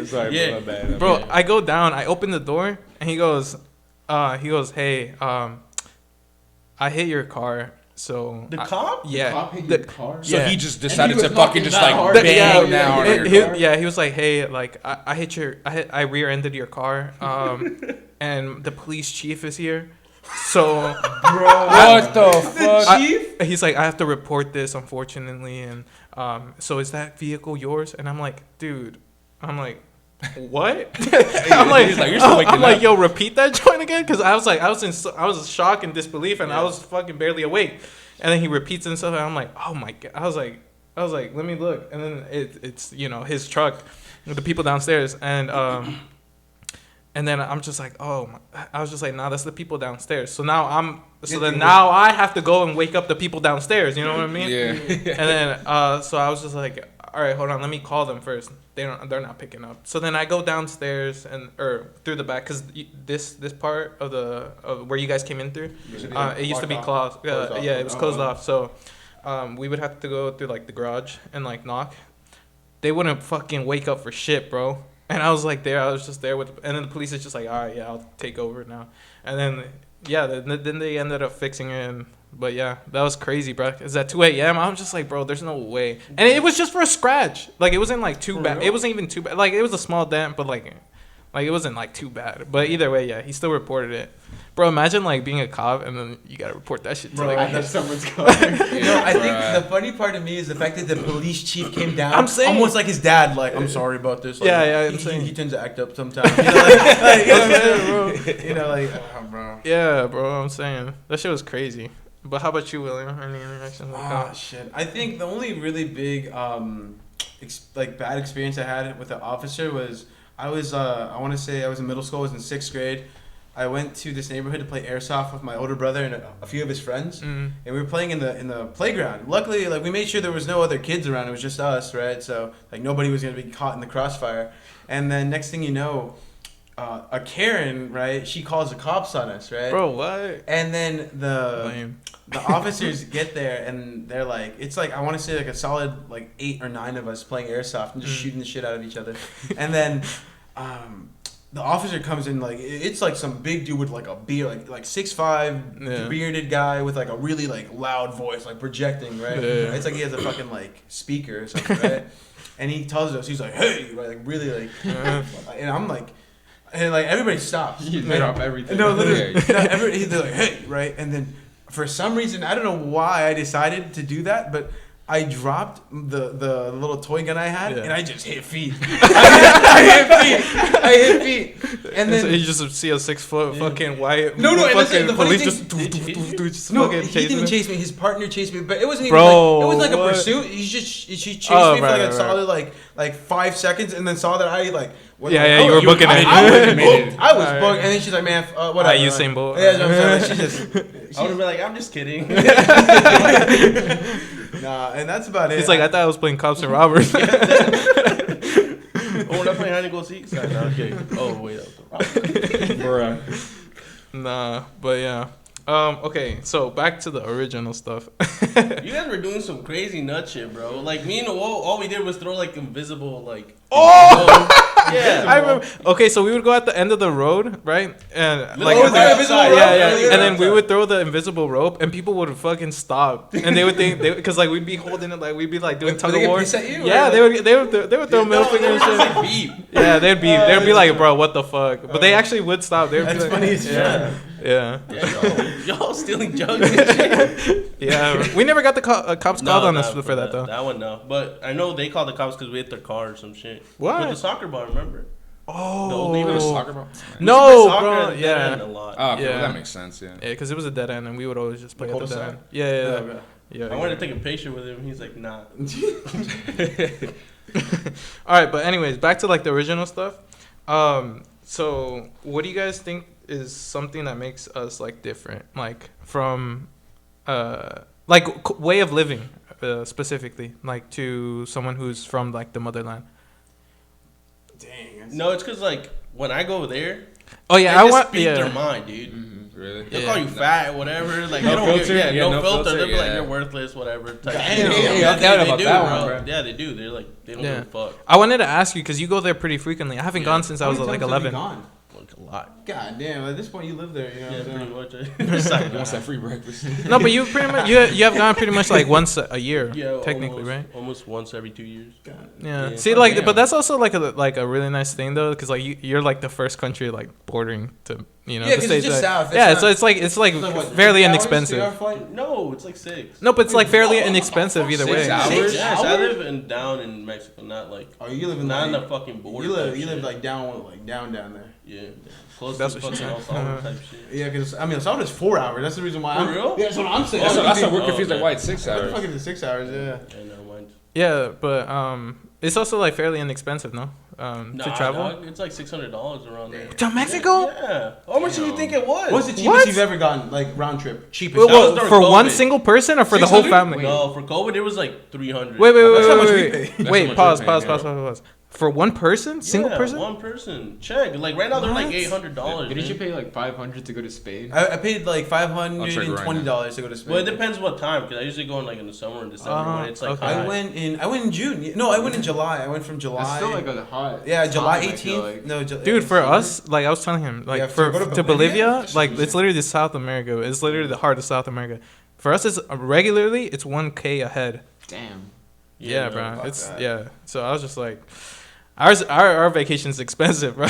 Sorry, Yeah. bro. My bad. Bro, I go down. I open the door. And he goes, hey, I hit your car. So The cop? Yeah. Cop hit The- your car? So Yeah. he just decided he to was fucking knocking just that like hard. bang Yeah, down he, on he- your car. yeah, he was like, hey, like I rear-ended your car, and the police chief is here, so What the fuck? he's like, I have to report this, unfortunately, and so is that vehicle yours? And I'm like, dude, what? I'm like, He's like, you're still waking I'm like, up. yo, repeat that joint again, because I was in shock and disbelief, and I was fucking barely awake. And then he repeats and stuff, and I'm like, oh my God. I was like, let me look. And then it's you know, his truck with the people downstairs, and then I'm just like, I was just like, nah, that's the people downstairs. So now now I have to go and wake up the people downstairs. You know what I mean? Yeah. And then so I was just like, all right, hold on, let me call them first. They're not picking up. So then I go downstairs or through the back, because this part of where you guys came in through, it used to be closed. Yeah, it was closed off. So we would have to go through like the garage and like knock. They wouldn't fucking wake up for shit, bro. And I was like I was just there and then the police is just like, all right, yeah, I'll take over now. And then then they ended up fixing it. But yeah, that was crazy, bro. Cause at 2 a.m. I was just like, bro, there's no way. And it was just for a scratch. Like, it wasn't like too bad. It wasn't even too bad. Like, it was a small dent, but like it wasn't like too bad. But either way, yeah, he still reported it. Bro, imagine like being a cop and then you gotta report that shit to Bro, like I hit someone's car. I think the funny part of me is the fact that the police chief came down. I'm saying- almost like his dad. Like, I'm sorry about this. Like, Yeah, I'm he, saying. he tends to act up sometimes. You know, like, you know what I'm saying, bro? You know, like, bro. Yeah, bro, I'm saying that shit was crazy. But how about you, William? Any interactions with Oh cops? shit! I think the only really big bad experience I had with an officer was I want to say I was in middle school. I was in 6th grade. I went to this neighborhood to play airsoft with my older brother and a few of his friends, and we were playing in the playground. Luckily, like, we made sure there was no other kids around. It was just us, right? So like nobody was gonna be caught in the crossfire. And then next thing you know, a Karen, right? She calls the cops on us, right? Bro, what? And then Lame. the officers get there and they're like, it's like I want to say like a solid like 8 or 9 of us playing airsoft and just shooting the shit out of each other, and then the officer comes in like it's like some big dude with like a beard, like 6'5", bearded guy with like a really like loud voice, like projecting, right? Yeah. It's like he has a fucking like speaker or something, right? And he tells us, he's like, hey, right, like really like, and I'm like. And like everybody stops. You drop everything. No, literally. They're like, hey, right? And then for some reason, I don't know why I decided to do that, but I dropped the little toy gun I had, and I just hit feet. I hit feet. And then so you just see a 6 foot fucking white. No, and fucking the funny police thing, just no, fucking he didn't him. chase me. His partner chased me, but it wasn't even Bro, like it was like what? a pursuit. She chased Oh, me for right, like a right, solid like 5 seconds, and then saw that I like. You were booking it. I was booked, and then she's like, "Man, whatever." Usain Bolt. Yeah, so I'm saying, she just. I would have been like, I'm just kidding. Nah, and that's about it. It's like I thought I was playing cops and robbers. Oh, we're not playing hide and go seek. Sorry, no, okay. Oh wait, that was Nah, but yeah. Okay, so back to the original stuff. You guys were doing some crazy nut shit, bro. Like me and all we did was throw like invisible like. Yeah, I remember. Okay, so we would go at the end of the road, right? And like, Oh, the invisible rope? yeah. And then we would throw the invisible rope, and people would fucking stop, and they would think because like we'd be holding it, like we'd be like doing tug of war. Yeah, they would throw middle fingers and shit. beep. Yeah, they'd be like, bro, what the fuck? But they actually would stop. They'd be That's like, funny as yeah. Yeah, y'all stealing jugs and shit. Yeah, we never got the cops called on us for that though. That one no, but I know they called the cops because we hit their car or some shit. What? With the soccer ball, remember? Oh, The old neighborhood Soccer ball? no, Soccer bro. at the dead end Yeah, a lot. Oh, okay, Yeah. well, that makes sense, yeah. yeah, because it was a dead end, and we would always just play at the dead cul-de-sac? end. Yeah. I wanted to take a picture with him. He's like, nah. All right, but anyways, back to like the original stuff. So what do you guys think is something that makes us like different, like from, like way of living, specifically, like to someone who's from like the motherland? Dang. No, it's because like when I go there, Oh yeah, they I just want speak yeah. their mind, dude. Really? They'll Yeah. call you fat or whatever. Like No they don't filter? give, Yeah, no no filter. filter, They'll be like yeah. you're worthless, whatever. Type Damn. shit. Yeah, I doubt they about do, that bro. one, bro. Yeah, they do. They're like they don't Yeah. give a fuck. I wanted to ask you because you go there pretty frequently. I haven't Yeah. gone since I was How many like times have you 11. gone? Like a lot. God damn! At this point, you live there. You know Yeah, what I'm pretty saying? much. It's like, Wants that free breakfast. No, but you pretty much you have gone pretty much like once a year, yeah, technically, almost, right? Almost once every 2 years. Yeah. Yeah. See, Oh, like, damn. but that's also like a really nice thing though, because like you're like the first country like bordering to Yeah, the 'cause it's States, just like- south. It's Yeah, not- so it's like what, fairly 3 hours, inexpensive. 3 hour flight? No, it's like 6. No, but it's like fairly inexpensive either 6 way. hours? Yes, I live down in Mexico, not like Oh, you live in not like, in the fucking border. you live type shit. like down there. Yeah, close That's to what she fucking El said. Salvador type shit. Yeah, because I mean, El Salvador's 4 hours. That's the reason why. For real? Yeah, that's what I'm saying. That's what we're Oh, confused, like, okay. why it's 6 What the hours? fuck is it? 6 hours? Yeah. Yeah, never mind. Yeah, but it's also like fairly inexpensive, no? To travel. Dog, it's like $600 around there. To Mexico? Yeah. How much do you think it was? What's the cheapest What? you've ever gotten? Like round trip, cheapest. Well, That was well, during for one COVID. single person or for the whole 600? family? No, for COVID it was like 300. Wait, That's how much we wait. pay. That's how Wait, much pause, we're pause, paying, pause, pause. For one person, single Yeah, person? one person. Check. Like right now they're like What? $800. Didn't you man. pay like $500 to go to Spain? I paid like I'll check it right $520 to go to Spain. Well, it depends what time because I usually go in like in the summer and December when it's like okay. high. I went in June. No, I went in July. I went from July. That's still like a hot. Yeah, July time, I feel 18th. like. No, Dude, for us, like I was telling him, like Yeah, for to go to to Bolivia? Bolivia, like it's literally South America. It's literally the heart of South America. For us, it's regularly it's 1K ahead. Damn. Yeah, no, bro. fuck It's that. yeah. So I was just like, our vacation's expensive, bro.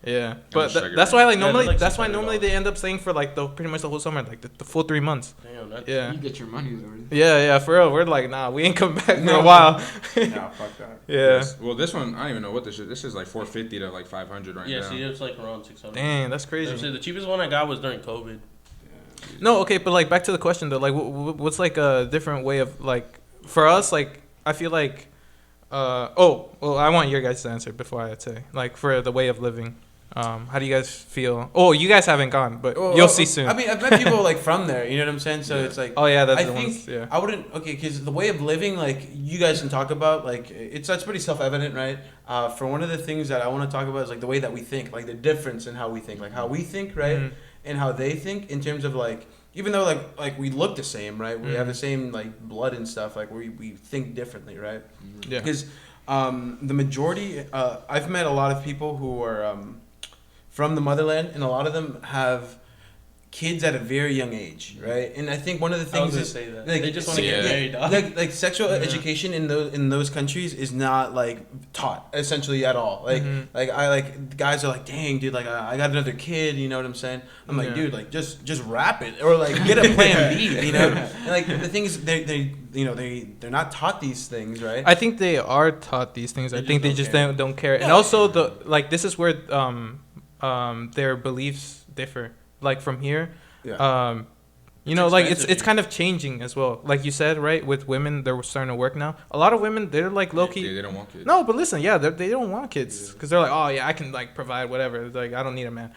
Yeah, but just check it that's right why like now. Yeah, normally they're like that's why $600. normally they end up staying for like the pretty much the whole summer, like the full 3 months. Damn, that's Yeah. You get your money's worth. Yeah, for real. We're like, nah, we ain't come back for No. a while. No, fuck that. Yeah. Well, this one, I don't even know what this is. This is like 450 to like 500 right yeah. now. See, it's like around 600. Dang, that's So crazy. the cheapest one I got was during COVID. No, okay, but like back to the question though, like what's like a different way of like for us, like I feel like, I want your guys to answer before I say like for the way of living. How do you guys feel? Oh, you guys haven't gone, but Well, you'll see soon. I mean, I've met people like from there. You know what I'm saying? So Yeah. it's like. Oh yeah, that's I the think ones. Yeah. I wouldn't. Okay, because the way of living, like you guys can talk about, like that's pretty self-evident, right? For one of the things that I want to talk about is like the way that we think, like the difference in how we think, like how we think, right, Mhm. and how they think in terms of like. Even though like we look the same, right? We have the same like blood and stuff. Like we think differently, right? Yeah. Because the majority, I've met a lot of people who are from the motherland, and a lot of them have kids at a very young age, right? And I think one of the I was things gonna is say that. like, They just want to yeah. get married, dog. like sexual education in those countries is not like taught essentially at all. Like Mhm. like I like guys are like, dang dude, like I got another kid, you know what I'm saying? I'm like, Yeah. dude, like just wrap it or like get a plan B, you know? And like the thing is they you know they're not taught these things, right? I think they are taught these things. I They think just they just don't don't care. And also this is where their beliefs differ. Like from here, Yeah. you know, like expensive it's here. kind of changing as well. Like you said, right? With women, they're starting to work now. A lot of women, they're like low key. They don't want kids. No, but listen, yeah, they don't want kids because they're like, oh yeah, I can like provide whatever. It's like I don't need a man.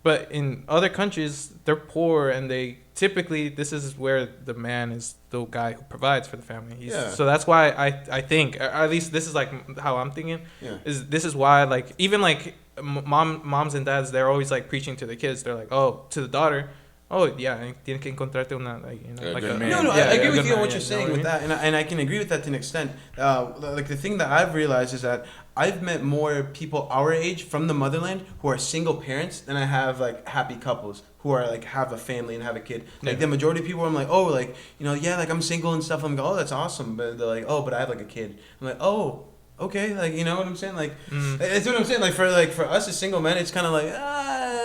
But in other countries, they're poor, and they typically this is where the man is the guy who provides for the family. Yeah. So that's why I think, or at least this is like how I'm thinking. Yeah. This is why like even like moms and dads, they're always like preaching to the kids. They're like, oh, to the daughter. Oh yeah, tienes que encontrarte una like you know A like good a man. No, yeah, I agree a with good you on man, what yeah, you're you know saying what I with mean? that, and I can agree with that to an extent. Like the thing that I've realized is that I've met more people our age from the motherland who are single parents than I have like happy couples who are like have a family and have a kid. Like Yeah. the majority of people, I'm like, oh, like you know, yeah, like I'm single and stuff. I'm like, oh, that's awesome, but they're like, oh, but I have like a kid. I'm like, oh. Okay, like you know what I'm saying, like that's what I'm saying. Like for us as single men, it's kind of like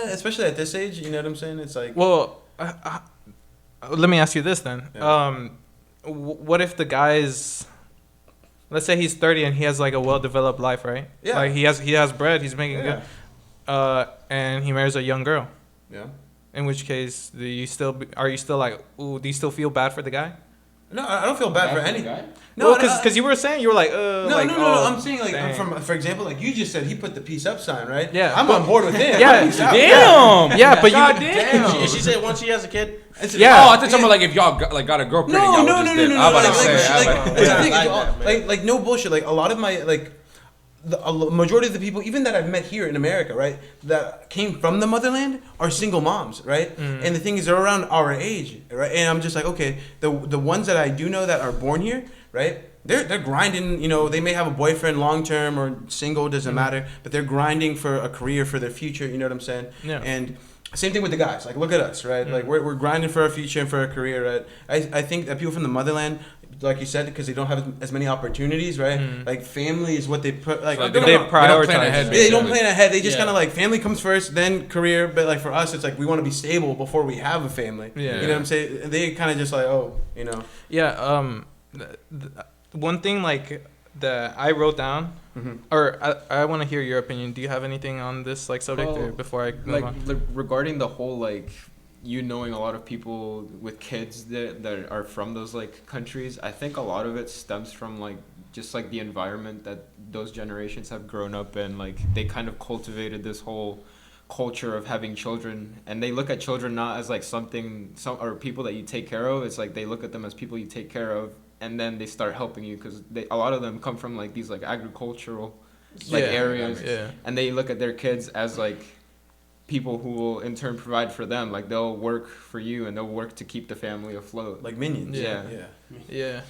especially at this age, you know what I'm saying. It's like Well, let me ask you this then. Yeah. What if the guy's, let's say he's 30 and he has like a well-developed life, right? Yeah. Like he has bread, he's making Yeah. good, and he marries a young girl. yeah. In which case, are you still like, ooh, do you still feel bad for the guy? No, I don't feel bad for anything. No, No, because you were saying you were like, No, like, no. oh, I'm saying like dang. for example, like you just said, he put the peace up sign, right? Yeah, I'm but- on board with him. Yeah, Peace out. Damn. Yeah, but God you. damn. She said once she has a kid. Yeah. Oh, I thought someone like if y'all got a girl pregnant, No, y'all no, would no, just no, dip. no, I'm about to like, say. I'm like, like, that's the Yeah, thing, I it's like all- that, man. like no bullshit. Like a lot of my like. A majority of the people, even that I've met here in America, right, that came from the motherland, are single moms, right? And the thing is, they're around our age, right? And I'm just like, okay, the ones that I do know that are born here, right? They're grinding. You know, they may have a boyfriend long term or single, doesn't matter, but they're grinding for a career, for their future. You know what I'm saying? Yeah. And same thing with the guys. Like, look at us, right? Like, we're grinding for our future and for a career, right? I think that people from the motherland, like you said, because they don't have as many opportunities, right? Like, family is what they put. Like, Like, they they don't- prioritize plan it. ahead. they don't basically. plan ahead. They just Yeah. kind of like family comes first, then career. But like for us, it's like we want to be stable before we have a family. Yeah. You know what I'm saying? They kind of just like, oh, you know. Yeah. One thing like that I wrote down, Mhm. or I want to hear your opinion. Do you have anything on this like subject or before I move on? like regarding the whole like you knowing a lot of people with kids that are from those like countries, I think a lot of it stems from like just like the environment that those generations have grown up in. Like they kind of cultivated this whole culture of having children, and they look at children not as like something or people that you take care of. It's like they look at them as people you take care of, and then they start helping you because a lot of them come from like these like agricultural like Yeah. areas, Yeah. and they look at their kids as like people who will in turn provide for them. Like they'll work for you and they'll work to keep the family afloat. Like minions. Yeah. Yeah.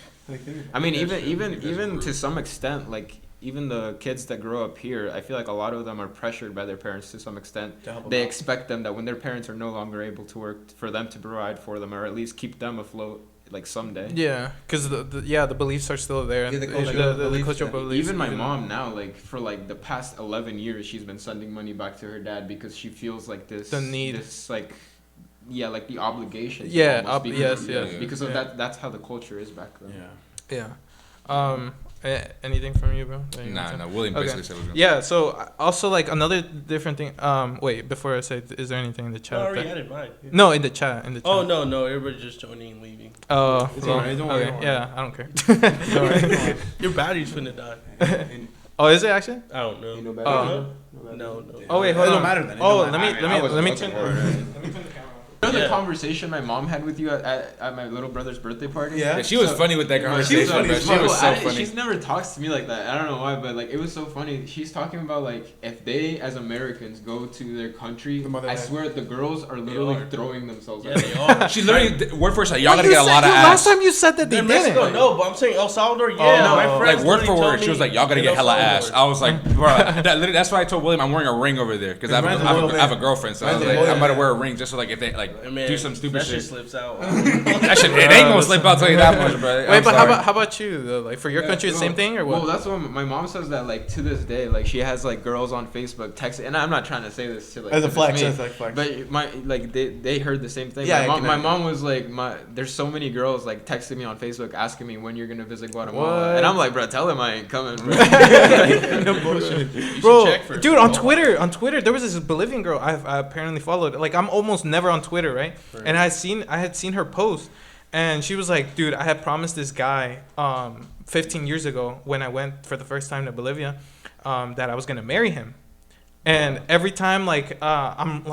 I mean, even to some extent, like even the kids that grow up here, I feel like a lot of them are pressured by their parents to some extent. To help them They out. expect them that when their parents are no longer able to work, for them to provide for them or at least keep them afloat, like someday. Yeah, because the beliefs are still there. Yeah, the and cultural the beliefs, cultural yeah. beliefs. Even my mom now, like for like the past 11 years, she's been sending money back to her dad because she feels like this The need. this like like the obligation. to Yeah, almost because- yes. Because of Yeah. that's how the culture is back then. Yeah. Yeah. Anything from you, bro? that you want to Nah, say? William Okay. basically said what he was Yeah. So also like another different thing. Wait, before I say, is there anything in the I chat? already that- added mine. No, in the chat. In the chat. Oh no, everybody's just joining and leaving. Oh, It's well, alright, don't worry, okay. don't worry. Yeah, I don't care. Sorry. Your battery's finna die. And Oh, is it actually? I don't know. You know better. Oh. No. Oh wait, It hold don't on. matter then. It Oh, don't let me matter. let me wasn't let me looking turn. for it. Let me turn the camera off. You know the Yeah. conversation my mom had with you at my little brother's birthday party? Yeah. Yeah, she was funny with that conversation, funny bro. as She fuck. was so funny. She's never talks to me like that. I don't know why, but like it was so funny. She's talking about like if they as Americans go to their country, The I motherland. swear the girls are literally are. throwing themselves. Yeah, at they them. are. She literally word for word said, "Y'all Well, gotta you get a said- lot of yo, ass." Last time you said that they In Mexico, didn't. no, but I'm saying El Salvador, yeah. no. My friends Like word for literally word, told she was me like, "Y'all gotta in get El hella Salvador. ass." I was like, "Bro," that's why I told William I'm wearing a ring over there because I Mine's a have loyal I have a man. girl-friend, so I was Mine's a like, loyal I'm about to man. wear a ring just so like if they like Man, do some stupid that shit. slips out. That shit, it ain't gonna slip out. I'll tell you that much, bro. Wait, I'm but sorry. how about you though? Like for your country, the same thing or what? Well, that's what my mom says that like to this day, like she has like girls on Facebook texting, and I'm not trying to say this to like As a flex, me, as a flex. but my like they heard the same thing. Yeah, I my can mom, my imagine. mom was like, there's so many girls like texting me on Facebook asking me when you're gonna visit Guatemala, What? and I'm like, bro, tell them I ain't coming, bro. No bullshit. You should Bro, check for dude, it. on Twitter, there was this Bolivian girl I apparently followed. Like, I'm almost never on Twitter, right? And I had seen her post, and she was like, "Dude, I had promised this guy 15 years ago when I went for the first time to Bolivia that I was gonna marry him." And every time, I'm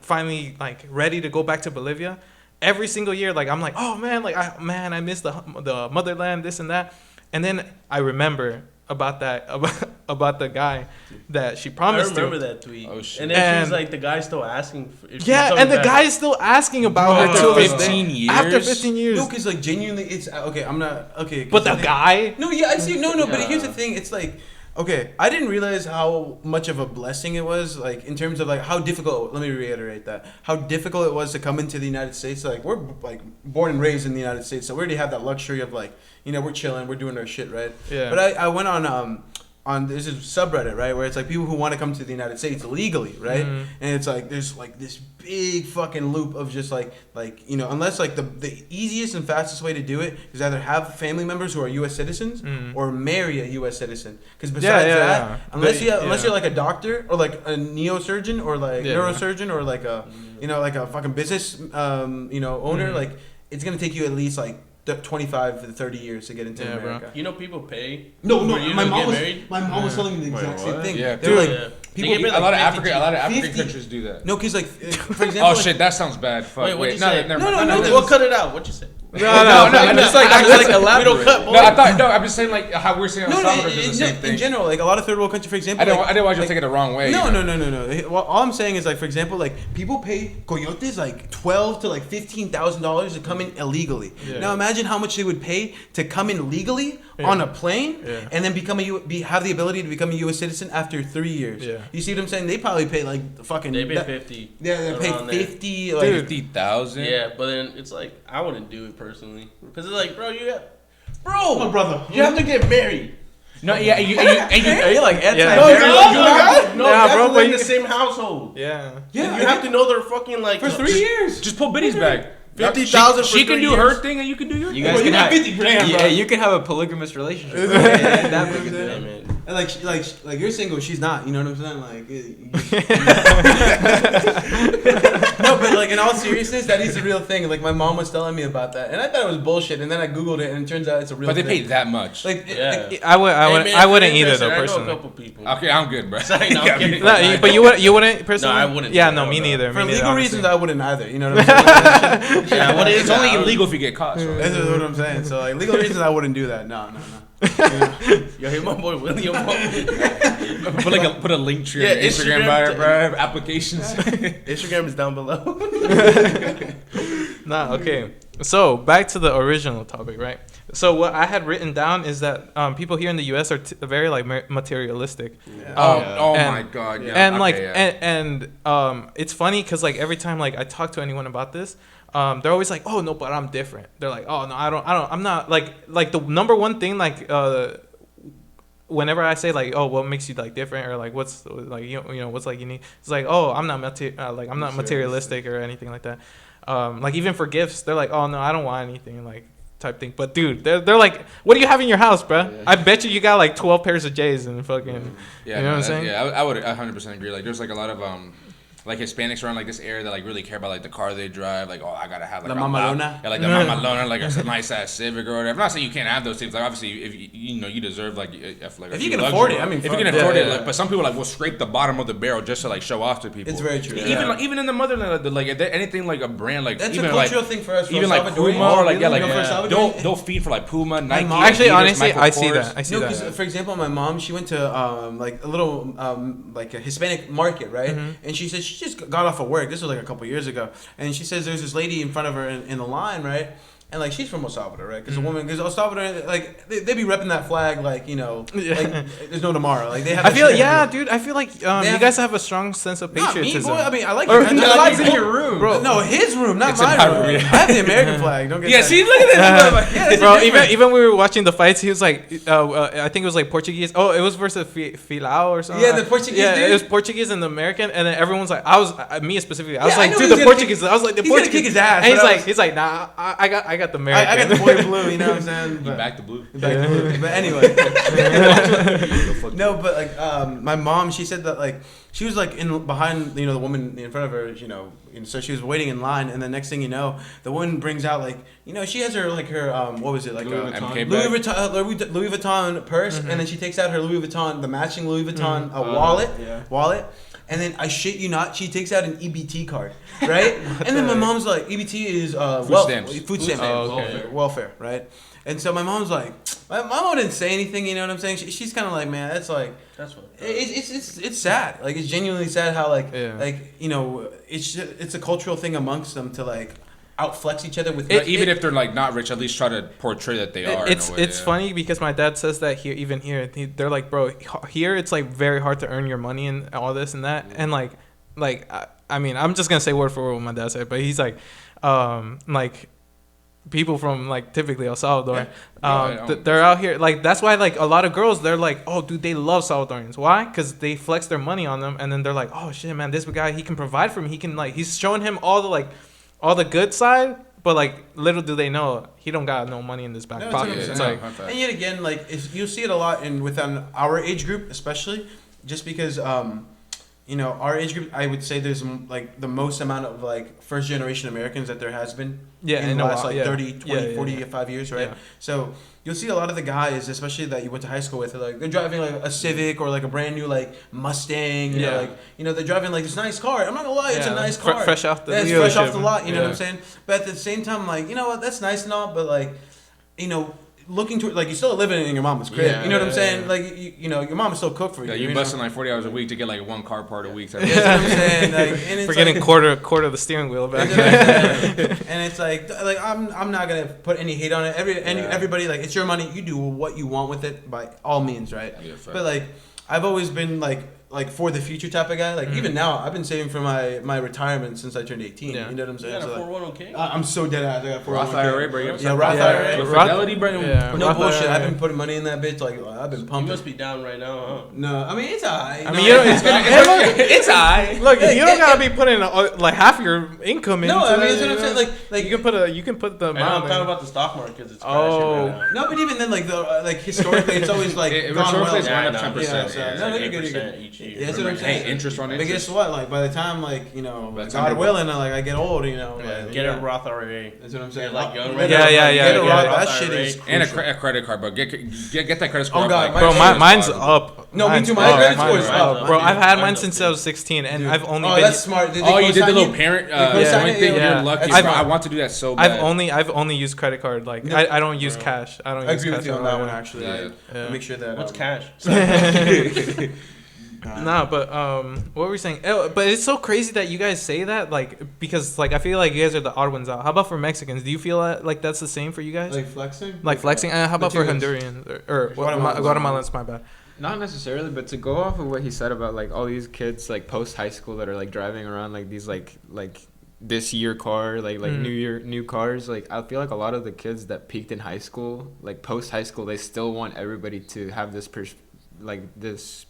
finally like ready to go back to Bolivia. Every single year, like I'm like, oh man, I miss the motherland, this and that. And then I remember about the guy that she I promised remember to. that tweet. Oh, shit. And then she And- was like, the guy's still asking if she's Yeah, coming and the back. guy is still asking about her After till this 15 day. years? After 15 years. No, because like genuinely, it's okay. I'm not okay. 'cause But the guy. No, yeah, I see. No, but Yeah. here's the thing. It's like, okay, I didn't realize how much of a blessing it was, like in terms of like how difficult. Let me reiterate that how difficult it was to come into the United States. Like we're like born and raised in the United States, so we already have that luxury of like we're chilling, we're doing our shit, right? Yeah. But I went on this is subreddit, right, where it's like people who want to come to the United States illegally, right? Mhm. And it's like there's like this big fucking loop of just like unless like the easiest and fastest way to do it is either have family members who are U.S. citizens Mhm. or marry a U.S. citizen. Because besides Yeah, that, yeah. unless But, you're like a doctor or like a neosurgeon or like Yeah. neurosurgeon or like a like a fucking business owner, Mhm. like it's gonna take you at least like 25 to 30 years to get into Yeah, bro. America. You know, people pay. No, for you my to mom get was married? telling me the exact same what? thing. Yeah, They're dude. like Yeah. people. They get A lot of 50 African 50 countries do that. No, because like for example. Oh shit, that sounds bad. Fuck. Wait, what'd you no, say? never No, mind. no, We'll cut it out. What you say? No, I'm just like We don't cut, boy. No, I thought I'm just saying like how we're saying El No, Salvador does the same in thing. general, like a lot of third world countries, for example. I didn't like, want you to like- take it the wrong way. No, you know? no. Well, all I'm saying is like, for example, like people pay coyotes like $12,000 to like $15,000 to come in illegally. Yeah. Now imagine how much they would pay to come in legally on a plane Yeah. and then have the ability to become a U.S. citizen after 3 years. Yeah. You see what I'm saying? They probably pay like fucking. They pay that- 50. Yeah, they pay around there. 50. Like, Dude. 50,000. Yeah, but then it's like, I wouldn't do it personally. Because it's like, bro, Oh, brother. you have to get married. No, yeah, and you Are you like anti? Yeah. No, Very- you Oh, have to, no, Nah, you have bro, to but live in you- the same household. Yeah. Yeah, And you have to know their fucking like for 3 years. just pull Biddy's back. 50,000 for She can 3 do her years. thing and you can do your You thing. guys can have 50 grand, yeah, bro. you can have a polygamous relationship. Bro. Yeah, that big a Yeah, deal. man. And like you're single, she's not. You know what I'm saying? Like, no, but like in all seriousness, that is a real thing. Like my mom was telling me about that, and I thought it was bullshit. And then I googled it, and it turns out it's a real. But they thing. pay that much. Like, Yeah. I wouldn't Hey, man, either if though you're interested, I know a personally. couple people. Okay, I'm good, bro. Sorry, no, I'm kidding. No, but you wouldn't personally. I wouldn't. Yeah, No, no, me no. neither. for me neither, legal honestly. reasons, I wouldn't either. You know what I'm saying? Yeah, what It's is only illegal if you get caught. So. That's what I'm saying. So like legal reasons, I wouldn't do that. No. Yo, hey, my boy William. Put a link tree Yeah, on your Instagram Instagram bio, to- bro. Applications. Instagram is down below. Nah, okay. So back to the original topic, right? So what I had written down is that people here in the U.S. are very like materialistic. Oh And- my god. Yeah. And okay, like yeah. it's funny because like every time like I talk to anyone about this, they're always like, oh no, but I'm different. They're like, oh no, I'm not like the number one thing like whenever I say like, oh, what makes you like different or like what's like you know what's like unique, it's like, oh, I'm not materialistic or anything like that. Like even for gifts, they're like, oh no, I don't want anything like type thing. But dude, they're like, what do you have in your house, bruh? Yeah. I bet you got like 12 pairs of J's and fucking. Yeah, you know what I'm saying? Yeah, I would 100% agree. Like, there's like a lot of like Hispanics around like this area that like really care about like the car they drive. Like, oh, I gotta have like La a mamalona? yeah, like the mamalona, like a nice ass Civic or whatever. I'm not saying you can't have those things. Like obviously, if you deserve like if you can afford it, I mean, if you can afford it. Like, but some people like will scrape the bottom of the barrel just to like show off to people. It's very true. Even in the motherland, like if anything like a brand like that's even a cultural like thing for us. even like Salvadorian. Puma or like They'll feed for like Puma, Nike. Actually, Adidas, honestly, Michael I see Kors. that. I see that. For example, my mom, she went to like a little like a Hispanic market, right? And she said she just got off of work. This was like a couple years ago, and she says there's this lady in front of her in the line, right? And like she's from El Salvador, right? Because El Salvador, like they be repping that flag, like like there's no tomorrow. Like they have. I feel dude. I feel like you guys have a strong sense of Not me, patriotism. boy. I mean, I like Or your country. the I like flag's in your room, bro. No, his room, not It's in my my room. room, yeah. I have the American flag. Don't get Yeah, that. see, look at this. Bro, even when we were watching the fights, he was like, I think it was like Portuguese. Oh, it was versus Filao or something. Yeah, the Portuguese Yeah, dude. it was Portuguese and the American, and then everyone's like, me specifically, I was Yeah, I like, know dude, he's the gonna Portuguese. I was like, the he's gonna Portuguese. kick his ass, And but he's like, nah, I got the American. I got the boy blue. You know what I'm saying? You But- back to blue. Back to blue. But anyway, no, but like my mom, she said that like she was like in behind the woman in front of her, and so she was waiting in line, and the next thing you know, the woman brings out like she has her like her what was it like Louis Vuitton. Louis Vuitton purse, and then she takes out her Louis Vuitton, the matching Louis Vuitton wallet. And then I shit you not, she takes out an EBT card, right? And then my mom's like, EBT is food stamps, welfare, right? And so my mom's like, my mom didn't say anything, you know what I'm saying? She's kind of like, man, that's like, That's what. it's sad, like it's genuinely sad how like it's a cultural thing amongst them to like outflex each other with Even if they're like not rich, at least try to portray that they are. It's funny because my dad says that here they're like, bro, here it's like very hard to earn your money and all this and that, and like I mean, I'm just gonna say word for word what my dad said, but he's like people from like typically El Salvador, they're out here like that's why like a lot of girls they're like, oh dude, they love Salvadorians. Why? Because they flex their money on them, and then they're like, oh shit, man, this guy, he can provide for me. He can like, he's showing him all the good side, but like little do they know he don't got no money in his back pocket. It's like, and yet again, like you'll see it a lot within our age group, especially just because our age group, I would say there's like the most amount of like first generation Americans that there has been in the last like 30, 20, 45 years, right? Yeah. So you'll see a lot of the guys, especially that you went to high school with, like they're driving like a Civic or like a brand new like Mustang, you know, like they're driving like this nice car. I'm not gonna lie, it's a nice car, fresh off the it's fresh off the lot, you know what I'm saying? But at the same time, like what, that's nice and all, but like looking to it, like you still living in your mama's crib, you know what I'm saying? Like your mama still cook for you. Yeah, you busting like 40 hours a week to get like one car part a week. That's what I'm saying. Like, and it's for getting like, quarter of the steering wheel back. And it's like I'm not gonna put any hate on it. Everybody, like, it's your money. You do what you want with it by all means, right? Yeah, but like I've always been like for the future type of guy. Like even now, I've been saving for my retirement since I turned 18. Yeah. You know what I'm saying? You got a 401k? I'm so dead ass. I got 401k. Roth IRA, bro. Yeah, Roth IRA. Fidelity, bro. Yeah. No Roth bullshit. IRA. I've been putting money in that bitch. Like I've been You pumping. must be down right now, huh? No, I mean it's alright. I mean, you know, it's gonna. It's alright. Look, you don't gotta be putting like half your income into No, I mean it, that's what I'm you saying. know? Like you can put the I know, amount. I'm talking about the stock market because it's crashing right now. no, but even then, like historically, it's always like gone well. Historically, it's gone up 10%. Yeah, so- no, you're good, you're good. Each year. Yeah, that's what I'm saying. Hey, interest on But interest. guess what? Like by the time That's God under- willing, I get old, like, Get a Roth IRA. That's what I'm saying. Like young Get right a- now. get a yeah. Roth- That Roth shit is IRA. And crucial. a credit card, bro. Get that credit score. Oh, God, up, my- like, Bro, as mine's possible. up. No, me Mine's too. My up. credit Mine's score is up. up. Bro, I've had mine Mine's up, since too. I was 16, and Dude. I've only Oh, been. that's smart. Did they Oh, you did co-sign the little you? parent co-sign joint it? thing. Yeah. You're lucky. That's bro. I smart. want to do that so bad. I've only used credit card. Like No. I don't use cash. I don't I use agree cash with you on at that all. one, actually. Yeah. Yeah. Make sure that. What's cash? Nah, but what were we saying? But it's so crazy that you guys say that, like, because like I feel like you guys are the odd ones out. How about for Mexicans? Do you feel like that's the same for you guys? Like flexing? Like flexing? How about for Materials. Hondurans or Guatemalans. Guatemalans? My bad. Not necessarily, but to go off of what he said about like all these kids like post high school that are like driving around like these like this year car like new cars, like I feel like a lot of the kids that peaked in high school, like post high school, they still want everybody to have this this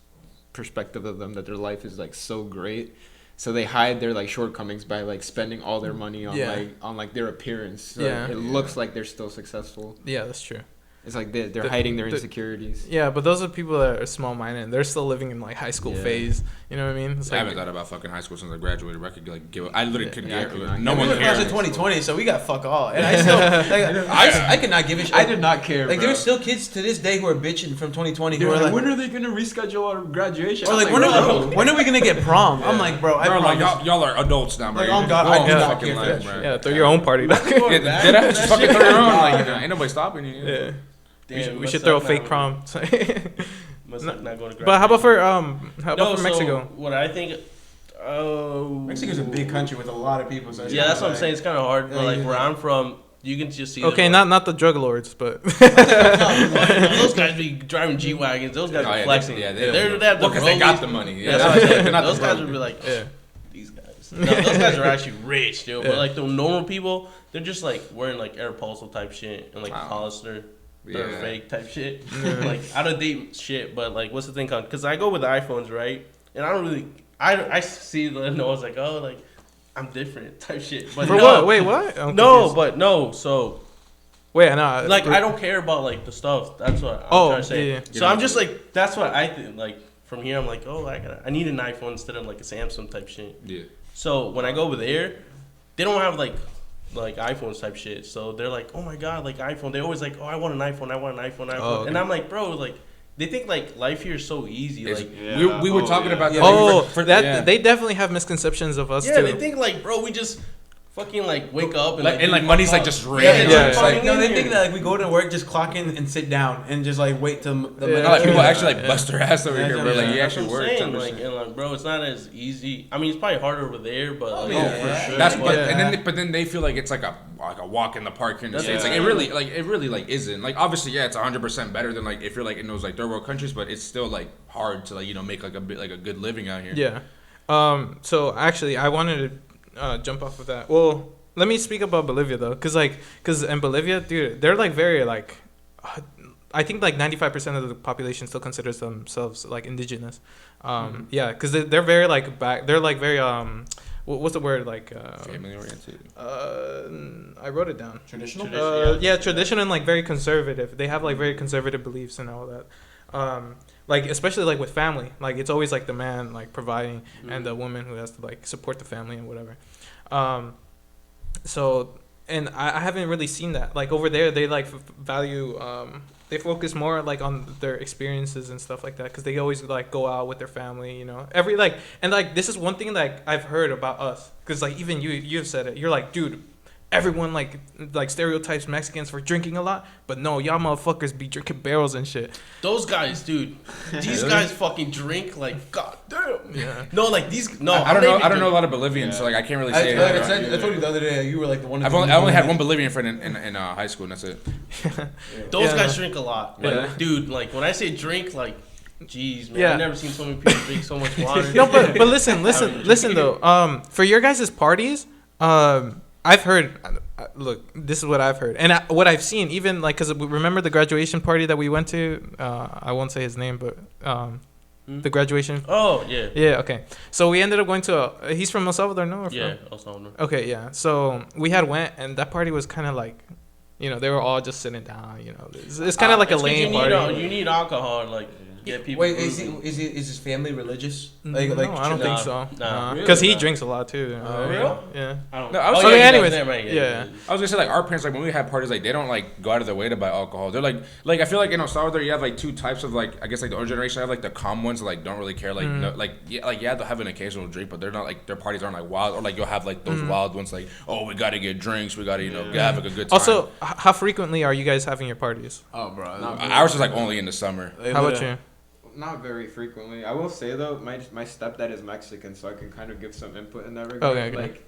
perspective of them that their life is like so great, so they hide their like shortcomings by like spending all their money on Yeah. like their appearance, so Yeah. it looks like they're still successful. Yeah, that's true. It's like they're hiding their insecurities. Yeah, but those are people that are small-minded. They're still living in like high school phase. You know what I mean? It's I like, haven't thought about fucking high school since I graduated. I could like give. I literally couldn't Yeah, give. I could No not. one We were class cared. in 2020, so we got fuck all. And I still, I could not give a shit. I did not care. Like bro. there's still kids to this day who are bitching from 2020 They're who are like, like, when are they gonna reschedule our graduation? or I'm like, when are we gonna get prom? I'm like, bro, I They're like, promise. y'all are adults now, bro. Like, oh, God, Go I on do with not fucking care for life, that bro. shit. yeah, throw your own party. Yeah, did I just fucking throw your own? Like, ain't nobody stopping you. Yeah. Damn, We must should throw a suck fake now. prom. Must suck not going to But how about graduation. for Mexico? So what I think. Mexico's a big country with a lot of people. So it's Yeah, kinda that's what I'm like- saying. It's kind of hard. But Yeah, like yeah, where yeah. I'm from, you can just see. Okay, not the drug lords, but those guys be driving G wagons. Those guys Oh, are yeah, flexing. they they have the because they got rollies. the money. Yeah, Yeah, that's what I'm saying. they're not Those the guys broke. would be like, yeah. these guys. No, those guys are actually rich, dude. Yeah. But like the normal people, they're just like wearing like Aeropostale type shit and like Wow. Hollister. They're Yeah. fake type shit, like out of date shit. But like, what's the thing called? Because I go with the iPhones, right? And I don't really, I see the nose like, oh, like I'm different type shit. But For no, what? Wait, what? I'm No, confused. but no. So Wait, I know. like, I don't care about like the stuff. That's what I'm trying to say. yeah. So I'm just like, that's what I think. Like from here, I'm like, oh, I need an iPhone instead of like a Samsung type shit. Yeah. So when I go over there, they don't have like iPhones type shit. So they're like, oh my god, like iPhone. They always like, oh, I want an iPhone. I want an iPhone. Oh, okay. And I'm like, bro, like they think like life here is so easy. It's- Like, we were talking about that. Oh, for that they definitely have misconceptions of us yeah, too. they think like, bro, we just fucking like wake up and like money's like just Yeah, raining. yeah, it's yeah. fucking No, in they here. think that like we go to work, just clock in and sit down and just like wait till the Yeah. money- Like people Yeah. actually like bust their ass over Yeah, here, bro. yeah. Like you That's actually what I'm work. saying, 10%. like, and like, bro, it's not as easy. I mean, it's probably harder over there, but like, yeah. for sure. That's but Yeah. and then they feel like it's like a walk in the park here in the That's States. what Like I'm it really like isn't. Like obviously yeah, it's 100% better than like if you're like in those like third world countries, but it's still like hard to like make like a bit like a good living out here. Yeah. So actually, I wanted to jump off of that. Well, let me speak about Bolivia though, cause in Bolivia, dude, they're like very like, I think like 95% of the population still considers themselves like indigenous. Yeah, cause they're very like back. They're like very what's the word like? Family oriented. I wrote it down. Traditional. Yeah, traditional and like very conservative. They have like very conservative beliefs and all that. Like especially like with family, like it's always like the man like providing and the woman who has to like support the family and whatever. So and I haven't really seen that like over there. They like value. They focus more like on their experiences and stuff like that because they always like go out with their family. You know, every like and like this is one thing that I've heard about us because like even you've said it. You're like, dude. Everyone like stereotypes Mexicans for drinking a lot, but no, y'all motherfuckers be drinking barrels and shit. those guys, dude, these guys fucking drink like goddamn. Yeah. No, like these. No, I don't they know. be I don't know a drink- lot of Bolivians, so like I can't really I, say. like I it. said, I told you the other day you were like the one. I only had one Bolivian friend in high school, and that's it. Those Yeah. guys drink a lot. Like, Yeah. dude, like when I say drink, like, jeez, man, Yeah. I've never seen so many people drink so much water. No, but listen though. For your guys' parties, I've heard. Look, this is what I've heard, and what I've seen. Even like, cause remember the graduation party that we went to. I won't say his name, but the graduation. Oh yeah. Yeah. Okay. So we ended up going to. He's from El Salvador, no? Or from- Yeah, also know. Okay. Yeah. So we had went, and that party was kind of like, they were all just sitting down. It's kind of like a It's 'cause lame you need, party. You need alcohol, like get people. Wait, moving. is his family religious? No, I don't think so. Nah. Because he Really? drinks a lot too. real? Yeah. I don't. No, I was oh, saying- yeah, anyways, never mind, yeah. I was gonna say like our parents like when we had parties like they don't like go out of their way to buy alcohol. They're like I feel like in El Salvador you have like two types of like I guess like the older generation have like the calm ones that like don't really care like no, like yeah they'll have an occasional drink but they're not like their parties aren't like wild or like you'll have like those wild ones like oh we gotta get drinks we gotta have like a good time. Also, how frequently are you guys having your parties? Oh, bro. ours is like only in the summer. How about you? Not very frequently. I will say though, my stepdad is Mexican, so I can kind of give some input in that regard. Okay. Like,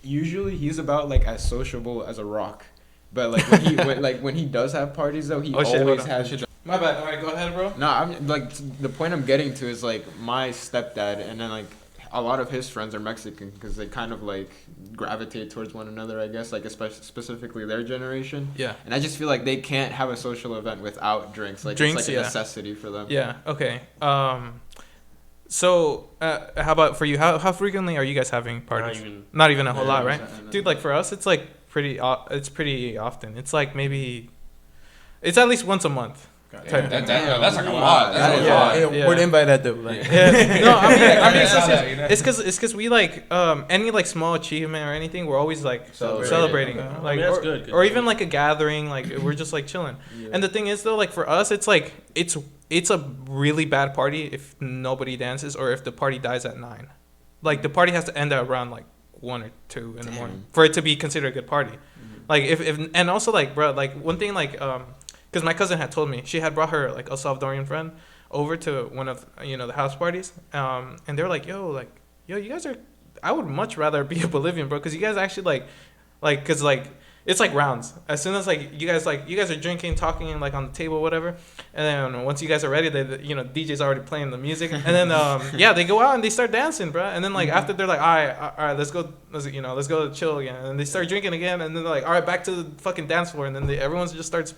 usually he's about like as sociable as a rock, but like when he does have parties though, he Oh, shit, hold always on. has. My bad. All right, go ahead, bro. No, I'm like the point I'm getting to is like my stepdad, and then like a lot of his friends are Mexican because they kind of like gravitate towards one another, I guess, like specifically their generation. Yeah. And I just feel like they can't have a social event without drinks. Like Drinks, it's like yeah. a necessity for them. Yeah. Okay. So, how about for you? How frequently are you guys having parties? Not even a whole lot, right? No. Dude, like for us, it's like pretty. It's pretty often. It's like maybe, It's at least once a month. That's like a lot. That's a lot. Yeah. We're invited though. Like. Yeah. No, I mean, I saw that, you know? it's because we like any like small achievement or anything, we're always like celebrating. Okay. Like, I mean, that's good. or even like a gathering, like we're just like chilling. Yeah. And the thing is though, like for us, it's like it's a really bad party if nobody dances or if the party dies at 9. Like the party has to end at around like 1 or 2 in the morning for it to be considered a good party. Like if and also like bro, like one thing like because my cousin had told me she had brought her like a Salvadorian friend over to one of the house parties, and they're like, yo, you guys are. I would much rather be a Bolivian, bro, because you guys actually because it's like rounds. As soon as like you guys are drinking, talking, and like on the table, whatever, and then once you guys are ready, they DJ's already playing the music, and then they go out and they start dancing, bro, and then like after they're like, all right, let's go chill again, and they start drinking again, and then they're like, all right, back to the fucking dance floor, and then everyone just starts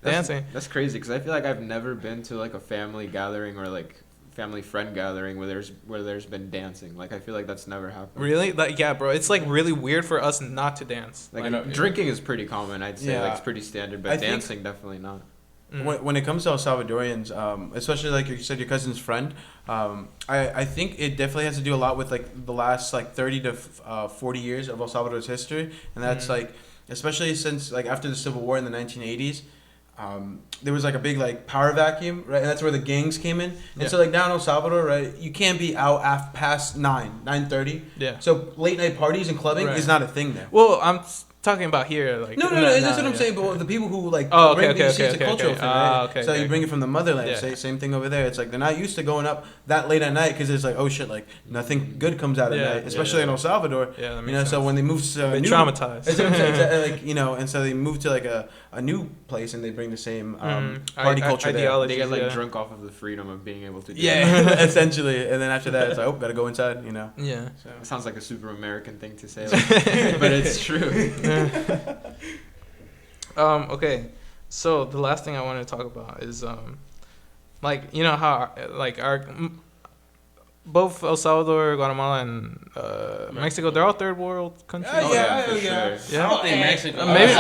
dancing. That's crazy because I feel like I've never been to like a family gathering or like family friend gathering where there's been dancing. Like I feel like that's never happened. Really? Like yeah, bro. It's like really weird for us not to dance. Like drinking is pretty common, I'd say. Yeah. Like it's pretty standard, but dancing definitely not. When it comes to El Salvadorians, especially like you said, your cousin's friend, I think it definitely has to do a lot with like the last like 30 to 40 years of El Salvador's history, and that's like especially since like after the Civil War in the 1980s. There was like a big like power vacuum, right? And that's where the gangs came in. And so like down in El Salvador, right, you can't be out past 9:30. Yeah. So late night parties and clubbing is not a thing there. Well, I'm talking about here, like no, that's what I'm saying. But the people who like okay, it's a cultural thing, right? okay, so you bring it from the motherland. Yeah. Same thing over there. It's like they're not used to going up that late at night because it's like, oh shit, like nothing good comes out at night, especially in El Salvador. Yeah, that makes so sense. when they move to traumatized. That's what I'm saying, like and so they move to like a new place and they bring the same party culture there. They get like drunk off of the freedom of being able to do that. Essentially, and then after that it's like, oh, gotta go inside, Yeah. So. It sounds like a super American thing to say, like, but it's true. Okay, so the last thing I want to talk about is like how like our both El Salvador, Guatemala, and Mexico, they're all third world countries. For sure. I don't think Mexico. Maybe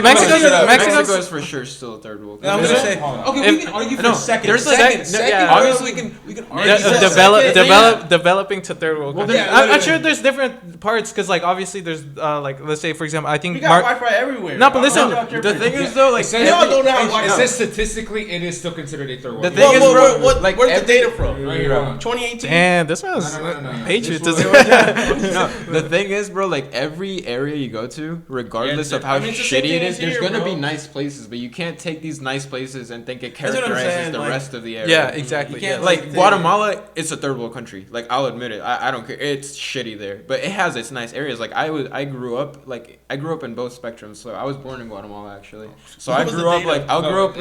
Mexico is for sure still a third world. I'm gonna say okay. We can argue for second. There's Obviously, we can argue developing to third world countries. I'm sure there's different parts because like obviously there's like let's say for example I think we got Wi-Fi everywhere. No, but listen, the thing is though, like it says statistically it is still considered a third world. The thing is, bro, where's the data from? Right here. 2018. Damn, this man's patriotism. No, the thing is, bro, like every area you go to, regardless of how shitty it is, there's gonna be nice places, but you can't take these nice places and think it characterizes the rest of the area. Yeah, exactly. You can't, Like Guatemala, it's a third world country. Like I'll admit it. I don't care. It's shitty there, but it has its nice areas. Like I grew up in both spectrums. So I was born in Guatemala actually. So I grew up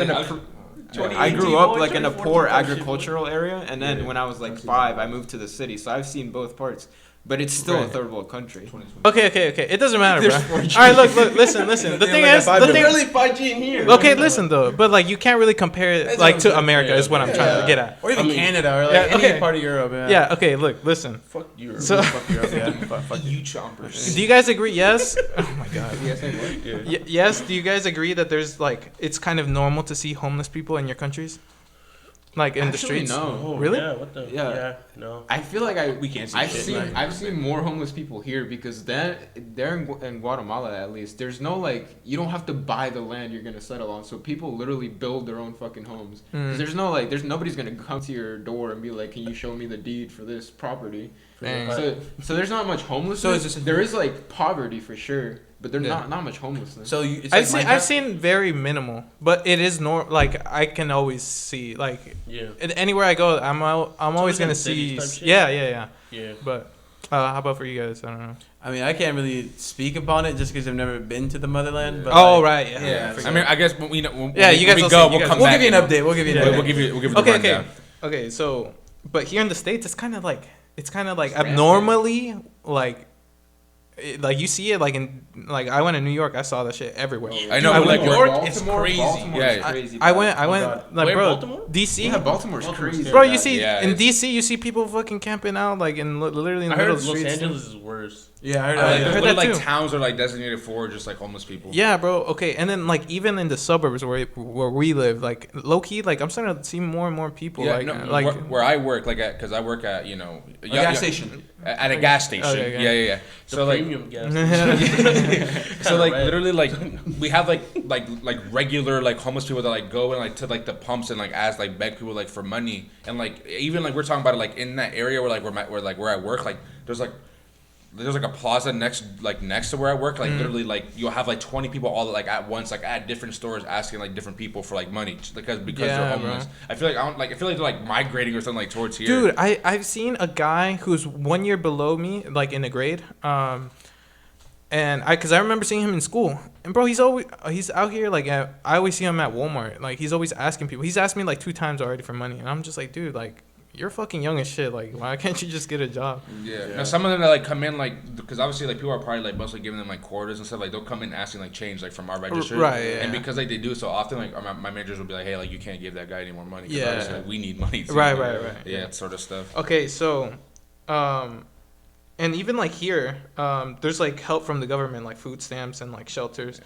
in a poor agricultural area, and then when I was like 5, I moved to the city. So I've seen both parts, but it's still a third world country. Okay. It doesn't matter, bro. All right, look. Listen. The thing is, really 5G in here. Okay, listen though, but like you can't really compare it like to America. Is what I'm trying to get at. Or even Canada, or like any part of Europe. Yeah. Okay. Look. Listen. Fuck Europe. So, fuck Europe. Yeah. Fuck You chompers. do you guys agree? Yes. Oh my god. Yes. Do you guys agree that there's like it's kind of normal to see homeless people in your countries? Like in the streets? No. Oh, Really? Yeah. What the? Yeah. No. I feel like we can't see I've seen more homeless people here because they're in Guatemala at least. There's no like you don't have to buy the land you're gonna settle on. So people literally build their own fucking homes. 'Cause there's no like nobody's gonna come to your door and be like, can you show me the deed for this property? So there's not much homelessness. So there is like poverty for sure, but there's not much homelessness. So I've seen very minimal, but it is like I can always see like anywhere I go, I'm always gonna see. Yeah. But how about for you guys? I don't know. I mean, I can't really speak upon it just because I've never been to the motherland. But right. Yeah. I mean, I guess when we know. When you guys we will go, see. we'll come We'll back. give you an update. We'll give you the rundown. Okay. So, but here in the States, it's kind of like abnormally like you see it like in like I went to New York, I saw that shit everywhere. I know, like New York, it's crazy. Crazy. I went like Where, bro, Baltimore? DC. Yeah, Baltimore's crazy. Bro, you see Yeah, in DC, you see people fucking camping out like in literally in the middle of the Los streets. Angeles is worse. Yeah, I heard I that. heard There's that literally, like too. towns are like designated for just like homeless people. Yeah, bro. Okay, and then like even in the suburbs where we live, like low key, like I'm starting to see more and more people. Yeah, like no, like where I work, like because I work at A gas station. At a gas station. Okay. Yeah. The So like, premium gas. so like red. literally like we have like regular like homeless people that like go and like to like the pumps and like ask like beg people like for money, and like even like we're talking about it like in that area where like where I work, like there's like a plaza next to where I work, like literally like you'll have like 20 people all like at once, like at different stores asking like different people for like money just because Yeah, they're homeless. bro. I feel like they're like migrating or something like towards here. dude, I've seen a guy who's 1 year below me, like in a grade. And because I remember seeing him in school, and bro, he's out here like I always see him at Walmart, like he's always asking people. He's asked me like 2 times already for money, and I'm just like, dude, like you're fucking young as shit. Like why can't you just get a job? Yeah. Now some of them that like come in like because obviously like people are probably like mostly giving them like quarters and stuff, like they'll come in asking like change like from our register. Right, yeah. And because like they do it so often, like my managers will be like, hey, like you can't give that guy any more money. 'Cause Yeah. obviously, like, we need money too. Right. Yeah, that sort of stuff. Okay, so, and even like here, there's like help from the government, like food stamps and like shelters.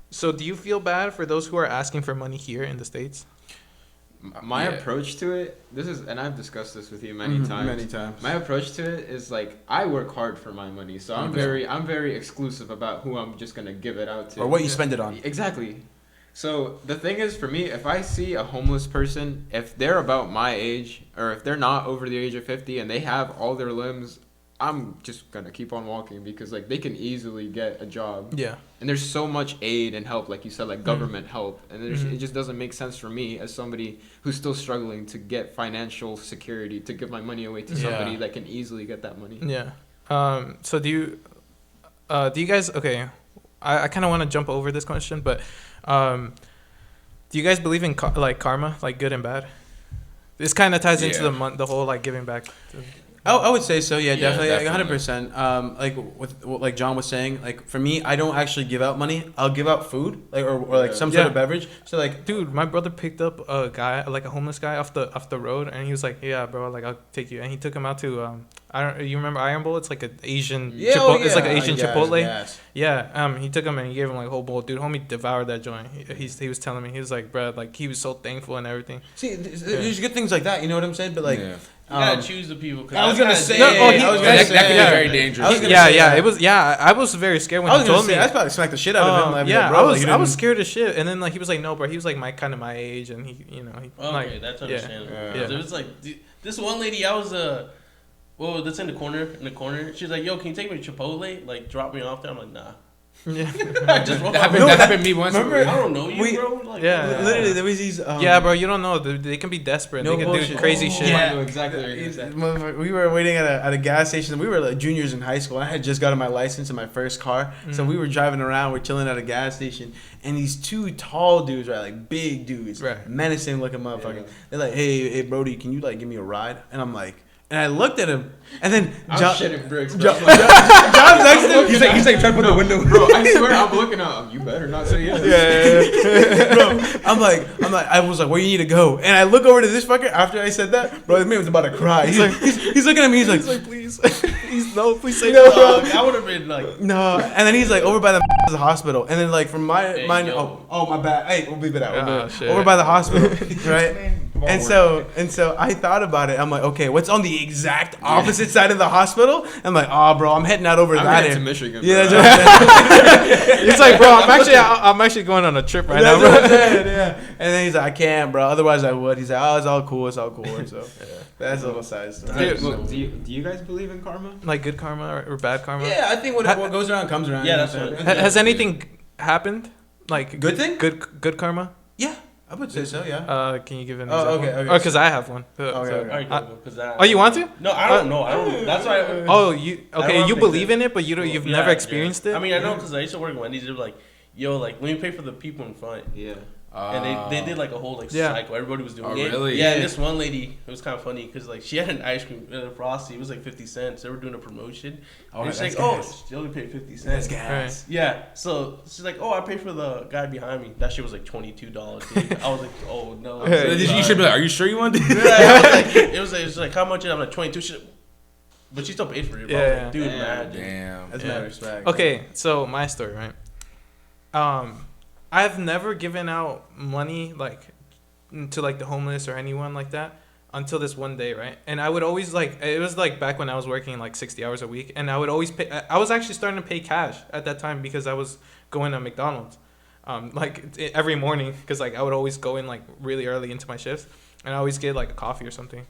So do you feel bad for those who are asking for money here in the States? My Yeah. approach to it, and I've discussed this with you many times. Many times. My approach to it is like I work hard for my money, so I'm very exclusive about who I'm just gonna give it out to. Or what you spend it on. Exactly. So the thing is, for me, if I see a homeless person, if they're about my age, or if they're not over the age of 50 and they have all their limbs, I'm just gonna keep on walking because like they can easily get a job. Yeah. And there's so much aid and help, like you said, like government help, and it just doesn't make sense for me as somebody who's still struggling to get financial security to give my money away to somebody Yeah. that can easily get that money. Yeah. So do you guys? Okay, I kind of want to jump over this question, but do you guys believe in like karma, like good and bad? This kind of ties into the whole like giving back. I would say so. Yeah, Yeah, definitely. definitely. Like 100%. Like with what like John was saying, like for me, I don't actually give out money. I'll give out food, like or like some sort of beverage. So like, Dude, my brother picked up a guy, like a homeless guy, off the road, and he was like, "Yeah, bro, like I'll take you." And he took him out to you remember Iron Bowl? It's like an Asian. It's like an Asian Chipotle. Yes. Yeah. He took him and he gave him like a whole bowl. Dude, homie devoured that joint. He was telling me, he was like, "Bro, like he was so thankful and everything." See, there's good things like that. You know what I'm saying? But like, Yeah. You gotta choose the people. 'cause I was that's gonna kinda say. different. I was gonna That say. could be yeah. very dangerous. I was gonna Yeah, say yeah, that. it was. Yeah, I was very scared when I was he gonna told say me. I'd probably smack the shit out of him. I'd be Yeah, like, bro, I like, was scared as shit, and then like he was like, "No, bro." He was like kind of my age, and he, he Okay, like, that's yeah. understandable. Yeah. It was like this one lady. I was well, that's in the corner. She's like, "Yo, can you take me to Chipotle? Like, drop me off there." I'm like, "Nah." Yeah. I just walked That off. happened to me once. remember- I don't know you, We- bro. Like, Yeah. Literally, there was these. Yeah, bro, you don't know. They can be desperate. No They can bullshit. do crazy Oh, shit. yeah. I know exactly what you're saying. Motherfucker, we were waiting at a gas station. We were like juniors in high school. I had just gotten my license in my first car, so we were driving around. We're chilling at a gas station, and these 2 tall dudes, right, like big dudes, Right. menacing looking motherfuckers. Yeah. They're like, "Hey, Brody, can you like give me a ride?" And I'm like, and I looked at him, and then I'm John, shitting bricks, bro. John's next to him. He's like trying to put the window. Bro, I swear I'm looking up. You better not say yes. Yeah. Bro, I'm like, I was like, where you need to go? And I look over to this fucker after I said that, bro, this man was about to cry. He's like, he's looking at me, he's like, please, please, no, please say No, no. bro. I would have been like, no. And then he's like, over by the hospital. And then like from Hey, mine, yo. oh my bad. Hey, we'll leave it out. We'll Oh, leave it. shit. Over by the hospital, right? And so I thought about it. I'm like, okay, what's on the exact opposite side of the hospital? I'm like, oh, bro, I'm heading out over I'm that headed to end. Michigan. Yeah, bro. that's It's like, bro, I'm actually going on a trip right now, That's what I'm bro. saying, yeah. And then he's like, I can't, bro. Otherwise, I would. He's like, oh, it's all cool. So that's a little side story. Dude, Well, do you guys believe in karma? Like good karma or bad karma? Yeah, I think what goes around comes around. Yeah, you know that's what I'm what- saying? Has anything happened? Like Good thing? good karma? Yeah, I would say so. Yeah. Can you give an Oh, example? okay, Oh, because I have one. Okay, okay. all right, go, because that. Oh, you want to? No, I don't know. I don't. That's why. Oh, you okay? don't You think believe that- in it, but you've Yeah, never yeah. experienced it. I mean, I know because I used to work at Wendy's. They were like, "Yo, like, let me pay for the people in front." Yeah. And they did like a whole like Yeah. cycle. Everybody was doing Oh, it. really? Yeah, Yeah. and this one lady, it was kind of funny because like she had an ice cream frosty. It was like 50 cents. They were doing a promotion. Oh, and she's that's like, oh, gas. she only paid 50 That's cents. gas. Yeah. So she's like, oh, I paid for the guy behind me. That shit was like $22. Dude. I was like, oh no. Hey, You should be like, are you sure you want to? Yeah, it was like how much? I'm like 22. She's like, But she still paid for it, bro. Yeah. Like, dude, Damn. man. Damn. That's Yeah. mad respect. Okay, so my story, right? I've never given out money like to like the homeless or anyone like that until this one day, right? And I would always like it was like back when I was working like 60 hours a week, and I would always pay. I was actually starting to pay cash at that time because I was going to McDonald's, every morning because like I would always go in like really early into my shifts, and I always get like a coffee or something.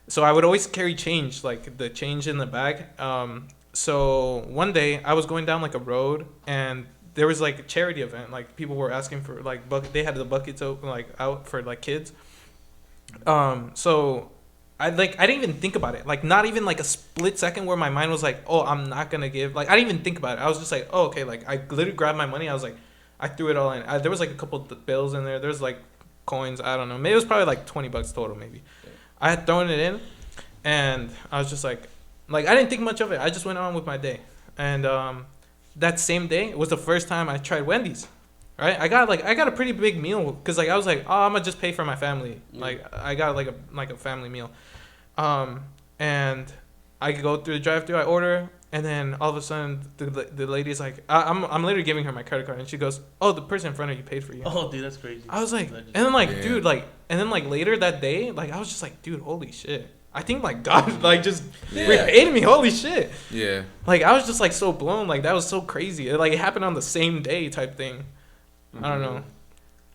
So I would always carry change, like the change in the bag. So one day I was going down like a road and there was like a charity event. Like people were asking for like they had the buckets open like out for like kids. So I didn't even think about it. Like not even like a split second where my mind was like, oh, I'm not gonna give. Like I didn't even think about it. I was just like, oh, okay. Like I literally grabbed my money. I was like, I threw it all in. There was like a couple of bills in there. There's like coins. I don't know. Maybe it was probably like $20 total. Maybe. I had thrown it in, and I was just like I didn't think much of it. I just went on with my day. And that same day was the first time I tried Wendy's. Right, I got a pretty big meal because like I was like, oh, I'm gonna just pay for my family. Yeah. Like I got like a family meal, and I go through the drive-thru, I order, and then all of a sudden the lady's like, I'm literally giving her my credit card, and she goes, oh, the person in front of you paid for you. Oh, dude, that's crazy. I was like, That just- and then like, Yeah. dude, like, and then like later that day, like I was just like, dude, holy shit. I think like God like just repaid me. Holy shit. Yeah. Like I was just like so blown. Like that was so crazy. It happened on the same day type thing. I don't know.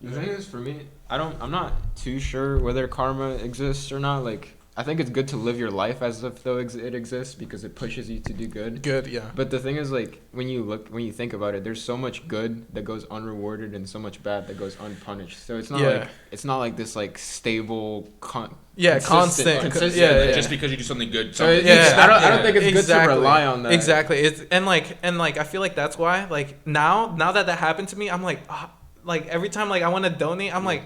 The thing is, for me, I'm not too sure whether karma exists or not. Like, I think it's good to live your life as if though it exists because it pushes you to do good. Good, yeah. But the thing is, like, when you think about it, there's so much good that goes unrewarded and so much bad that goes unpunished. So it's not like this like stable constant. Consistent. Yeah. Just because you do something good. So something I don't think it's good to Exactly. rely on that. Exactly. It's and I feel like that's why like now that happened to me, I'm like like every time like I want to donate, I'm like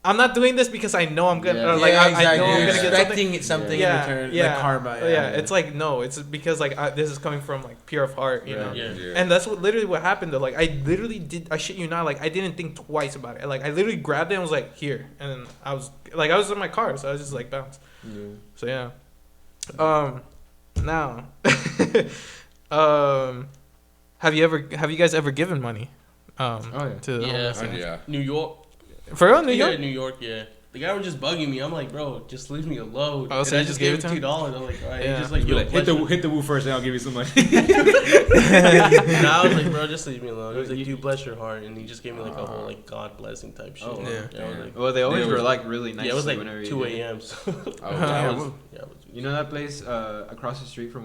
I'm not doing this because I know I'm gonna Yeah. like I exactly. know I'm You're gonna get something. expecting something Yeah, in return, yeah. like karma. Yeah, it's like no, it's because like this is coming from like pure of heart, you know. Yeah. And that's literally what happened though. Like I literally did. I shit you not. Like I didn't think twice about it. Like I literally grabbed it and was like here, and then I was in my car, so I was just like bounce. Yeah. So yeah. Now, have you guys ever given money? Yeah. To the Yeah. homeless? Yeah. New York. For real, New Yeah, York. New York, yeah. The guy was just bugging me. I'm like, bro, just leave me alone. Oh, so and you I just gave gave it to him him? $2. I'm like, all right. Yeah. He just like, Be yo, like, hit hit the woo first, and I'll give you some money. And I was like, bro, just leave me alone. He was like, dude, bless your heart, and he just gave me like a whole like God blessing type shit. Oh, yeah. I was like, Well, they always They were always- like really nice. yeah, it was like whenever you 2 did it. a.m. So Oh, I damn. was, yeah, I was, You know that place across the street from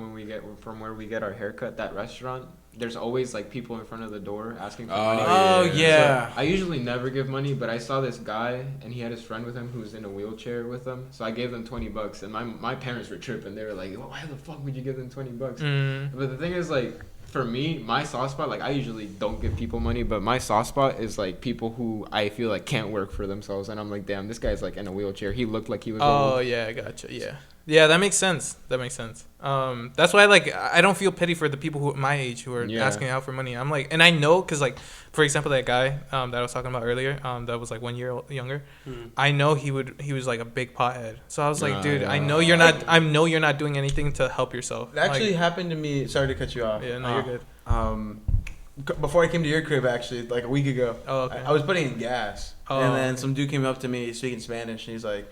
where we get our haircut, that restaurant? There's always like people in front of the door asking for money. Oh Yeah. yeah. So I usually never give money, but I saw this guy and he had his friend with him who was in a wheelchair with him. So I gave them $20, and my parents were tripping. They were like, "Why the fuck would you give them $20?" Mm. But the thing is, like, for me, my soft spot, like, I usually don't give people money, but my soft spot is like people who I feel like can't work for themselves, and I'm like, damn, this guy's like in a wheelchair. He looked like he was. Oh old. yeah, I gotcha. Yeah, that makes sense. That's why like I don't feel pity for the people who my age who are Yeah. asking out for money. I'm like, and I know because like, for example, that guy that I was talking about earlier, that was like 1 year younger. I know he was like a big pothead. So I was like, dude, I know you're not. I know you're not doing anything to help yourself. It actually Like, happened to me. Sorry to cut you off. yeah, no, you're good. Before I came to your crib, actually, like a week ago, Oh, okay. I was putting in gas, Oh, and then okay. some dude came up to me speaking Spanish, and he's like,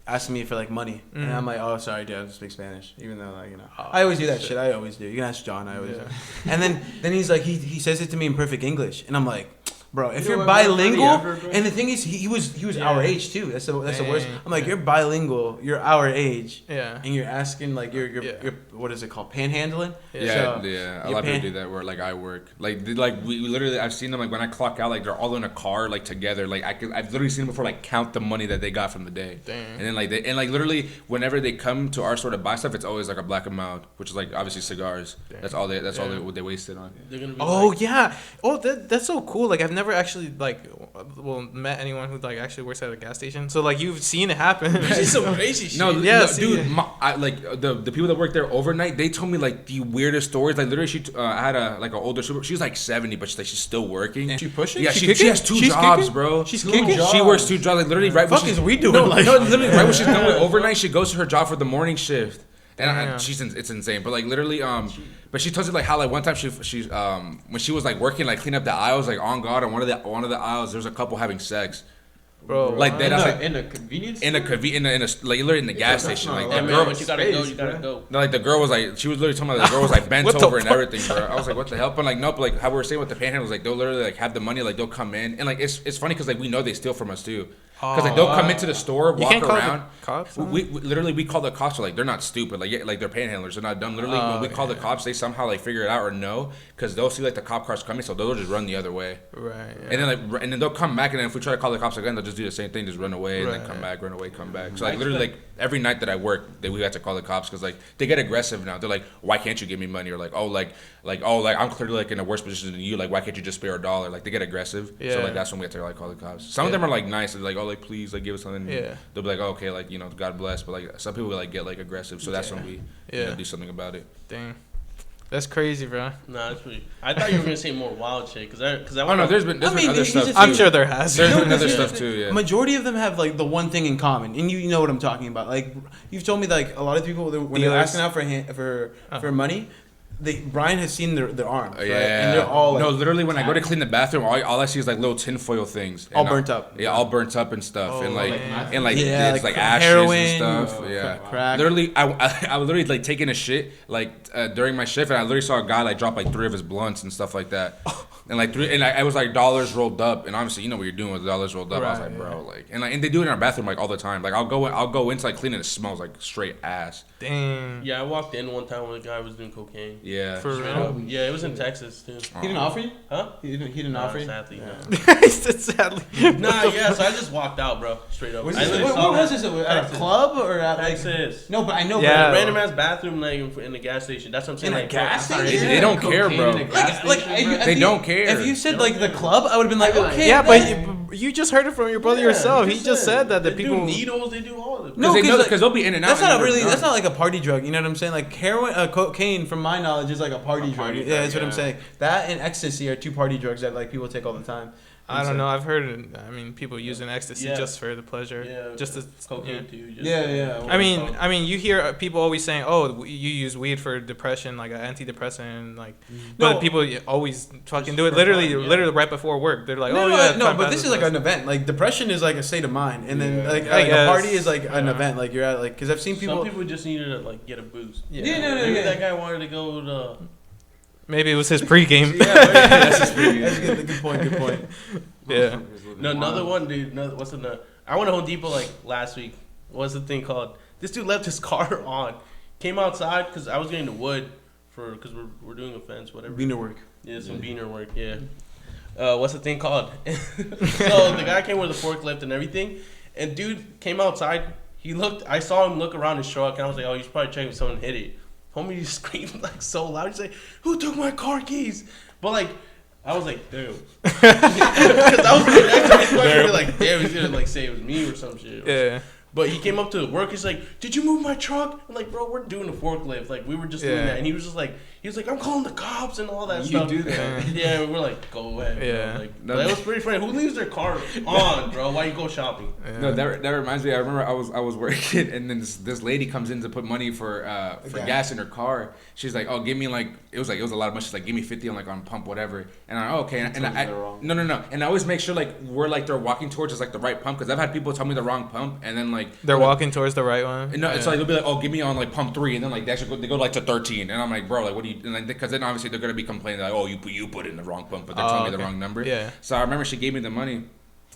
asking me for like money, and Mhm. I'm like, oh, sorry, dude, I don't speak Spanish, even though like Oh, I always do that shit. shit. I always do. You can ask John. I always Yeah. do. And then he's like, he says it to me in perfect English, and I'm like, bro, if You you're know what, man, bilingual, funny ever, bro. and the thing is, he was Yeah. our age too. That's the worst. Dang. I'm like, Yeah. you're bilingual, you're our age, Yeah. and you're asking like you're Yeah. what is it called, panhandling? Yeah, So, yeah. A you lot of pay- people do that where like I work. Like we literally I've seen them like when I clock out, like they're all in a car like together. Like I've literally seen them before like count the money that they got from the day. Dang. And then like literally whenever they come to our store to buy stuff, it's always like a black amount, which is like obviously cigars. Dang. That's all Yeah. they wasted on. they're gonna be Oh like, yeah. Oh, that's so cool. Like I've never actually like met anyone who like actually works at a gas station. So like you've seen it happen. it's some crazy shit. No, Yeah, no, see- dude, the people that work there overnight, they told me like the weirdest stories. Like literally, I had an older super. She's like 70, but she's still working. She pushing? Yeah, She she kicking? has 2 She's jobs, kicking? bro. She's Two kicking? She works 2 jobs. Like literally, right when Fuck she's is we doing? no, Like- no, literally right when she's done with overnight, she goes to her job for the morning shift. Damn. It's insane. But like literally, but she tells it like how like one time she when she was like working like clean up the aisles like on God on one of the aisles there's a couple having sex. Bro, Like that, that's like in a convenience in a like literally in the gas station. Like Yeah, the man, girl, but you gotta go. You gotta go. no, like the girl was like she was literally talking about the girl was like bent What the over and fuck? everything, bro. I was like, what the hell? But like nope, like how we were saying with the panhandlers, like they'll literally like have the money, like they'll come in and like it's funny because like we know they steal from us too. Because like they'll come into the store, You walk can't call around. the cops. We literally we call the cops. Like they're not stupid. Like yeah, like they're panhandlers. They're not dumb. Literally when we call the cops, they somehow like figure it out or know because they'll see like the cop cars coming, so they'll just run the other way. Right. Yeah. And then like and then they'll come back, and then if we try to call the cops again, they'll just do the same thing, just run away and then come back, run away, come back. So like literally like every night that I work, we have to call the cops because like they get aggressive now. They're like, why can't you give me money? Or like I'm clearly like in a worse position than you. Like why can't you just spare a dollar? Like they get aggressive. Yeah. So like that's when we have to like call the cops. Some of them are like nice. They're like, oh like please like give us something. Yeah. They'll be like, oh, okay, like God bless. But like some people like get like aggressive. So that's when we do something about it. Dang. That's crazy, bro. Nah, that's pretty. I thought you were gonna say more wild shit, cause I. Oh no, there's been other it's stuff. just- I'm too. sure there has. There's been No, other because stuff too. Yeah. Majority of them have like the one thing in common, and you know what I'm talking about. Like you've told me that, like a lot of people when they're Dealers. asking out for money, Brian has seen their arms, right? Yeah, And they're all like, no. Literally, when I go to clean the bathroom, all I see is like little tinfoil things, all And burnt up. Yeah, all burnt up and stuff, Oh, and like man. and like Yeah, it's like like ashes heroin, and stuff. Yeah, crack. literally, I was literally like taking a shit like during my shift, and I literally saw a guy like drop like 3 of his blunts and stuff like that. And like I was like dollars rolled up, and obviously you know what you're doing with dollars rolled up. I was Right, like, bro, like, and they do it in our bathroom like all the time. Like I'll go into like clean and it smells like straight ass. Dang. Yeah, I walked in one time when a guy was doing cocaine. Yeah. For real. Yeah, it was in Texas too. He didn't offer you? Huh? He didn't Nah, offer you? sadly, no. He said sadly. Nah, yeah. So I just walked out, bro. Straight up. Was I this, literally what saw was that. this? At a Texas. club or at like? Texas. No, but I know. Yeah. but- Random ass bathroom like in the gas station. That's what I'm saying. In a like, gas bro, station? They don't care, bro. They don't care. If you said like the club, I would have been like, okay. Yeah, then. but you just heard it from your brother yourself. He just said that the they people. do needles. They do all of it. No, they know like, because they'll be in and out. That's and not they're really. done. That's not like a party drug. You know what I'm saying? Like heroin, cocaine, from my knowledge, is like a party drug. party Yeah, drug, that's what I'm yeah. saying. That and ecstasy are 2 party drugs that like people take all the time. I don't know. I've heard. I mean, people using ecstasy Yeah. just for the pleasure. Yeah, Just to. cocaine Yeah. too. Just Yeah. I mean, you hear people always saying, "Oh, you use weed for depression, like an antidepressant," like. But No. people always fucking do it. for Literally, fun, yeah. literally right before work. They're like, No, "Oh no, yeah." no, fine, but fine, this is fine, like fine." an event. Like depression is like a state of mind, and then Yeah. like, I a guess. party is like an Yeah. event. Like you're at like because I've seen people. Some people just needed to like get a boost. Yeah, Maybe yeah. that guy wanted to go to. Maybe it was his pregame. Yeah, that's a good point. Good point. Yeah. No, another one, dude. What's another? I went to Home Depot like last week. What's the thing called? This dude left his car on. Came outside because I was getting the wood because we're doing a fence, whatever. Beaner work. Yeah, some beaner work. Yeah. What's the thing called? So the guy came with a forklift and everything, and dude came outside. He looked. I saw him look around his truck, and I was like, "Oh, you should probably check if someone hit it." Homie just screamed like so loud. He's like, "Who took my car keys?" But like, I was like, "Dude," because I was like, next to me, like, "Damn, he's gonna like say it was me or some shit." Yeah. But he came up to the work. He's like, "Did you move my truck?" I'm like, "Bro, we're doing a forklift. Like, we were just doing Yeah. that." And he was like, "I'm calling the cops and all that You stuff." do that. Yeah, we're like, "Go ahead." Yeah. Bro. Like, that was pretty funny. Who leaves their car on, bro? Why you go shopping? No, that reminds me. I remember I was working, and then this lady comes in to put money for gas in her car. She's like, "Oh, give me like it was a lot of money." She's like, "Give me 50 on pump whatever." And I'm like, oh, okay. And I no. And I always make sure like we're like they're walking towards is like the right pump because I've had people tell me the wrong pump, and then like They're walking towards the right one. No, it's like they'll be like, "Oh, give me on like pump 3," and then like they go like to 13, and I'm like, "Bro, like what do you?" And like because then obviously they're gonna be complaining like, "Oh, you put in the wrong pump," but they're telling me the okay. wrong number. Yeah. So I remember she gave me the money,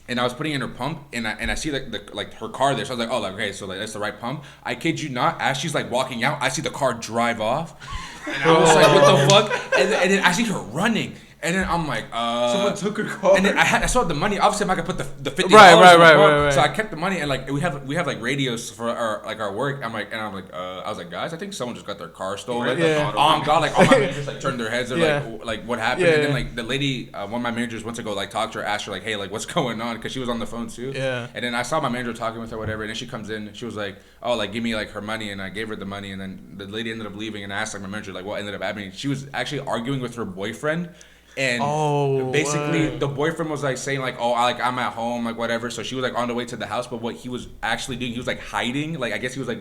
and I was putting in her pump, and I see like her car there. So I was like, "Oh, like, okay, so like that's the right pump." I kid you not, as she's like walking out, I see the car drive off, and I was like, "What the fuck?" And then I see her running. And then I'm like, Someone took her car. And then I saw the money. Obviously, I'm not gonna put the $50 Right, in the car. right. So I kept the money, and like we have like radios for our work. I was like, guys, I think someone just got their car stolen. Yeah. Oh God, like all my managers like turned their heads. They're Yeah. like what happened? Yeah. And then like the lady, one of my managers went to go like talk to her, asked her like, hey, like what's going on? Because she was on the phone too. Yeah. And then I saw my manager talking with her, whatever. And then she comes in. She was like, oh, like give me like her money, and I gave her the money. And then the lady ended up leaving, and I asked like my manager like what ended up happening. She was actually arguing with her boyfriend. And basically, what? the boyfriend was like saying like, "Oh, I'm at home, like whatever." So she was like on the way to the house, but what he was actually doing, he was like hiding. Like I guess he was like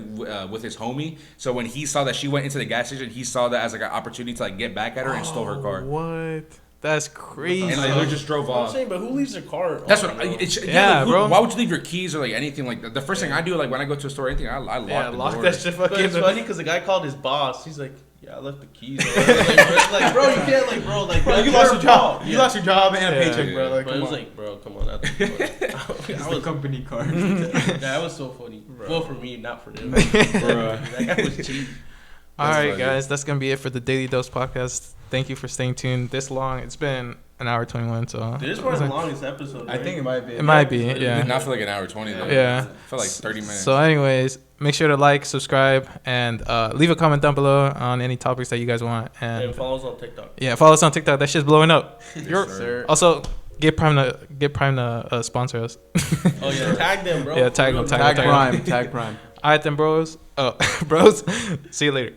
with his homie. So when he saw that she went into the gas station, he saw that as like an opportunity to like get back at her and stole her car. What? That's crazy. And like, they just drove I'm off. saying, but who leaves their car? That's on, what. bro? Like, bro. Why would you leave your keys or like anything like that? The first thing I do, like when I go to a store or anything, I lock the door. that shit. But Fucking. it's funny because the guy called his boss. He's like, "Yeah, I left the keys." Like, bro, you can't, like, bro, like, Bro, you lost your job. You lost your job and a Yeah. paycheck, bro. Like, But it come was on. like, bro, come on. It's the company card. That was so funny. Well, for me, not for them. Bruh. That guy was cheap. All That's right, funny. guys, that's gonna be it for the Daily Dose podcast. Thank you for staying tuned this long. It's been an hour 21, so Dude, this is probably the longest episode. I think it might be. it might be, yeah. Not for like an hour 20 though. Yeah. For like 30 minutes. So, anyways, make sure to like, subscribe, and leave a comment down below on any topics that you guys want. And And follow us on TikTok. yeah, follow us on TikTok. That shit's blowing up. Yes, sir. Also, get Prime to sponsor us. Oh yeah, tag them, bro. Yeah, tag them, Tag Prime. Tag Prime. All right, then, bros. Oh, bros. See you later.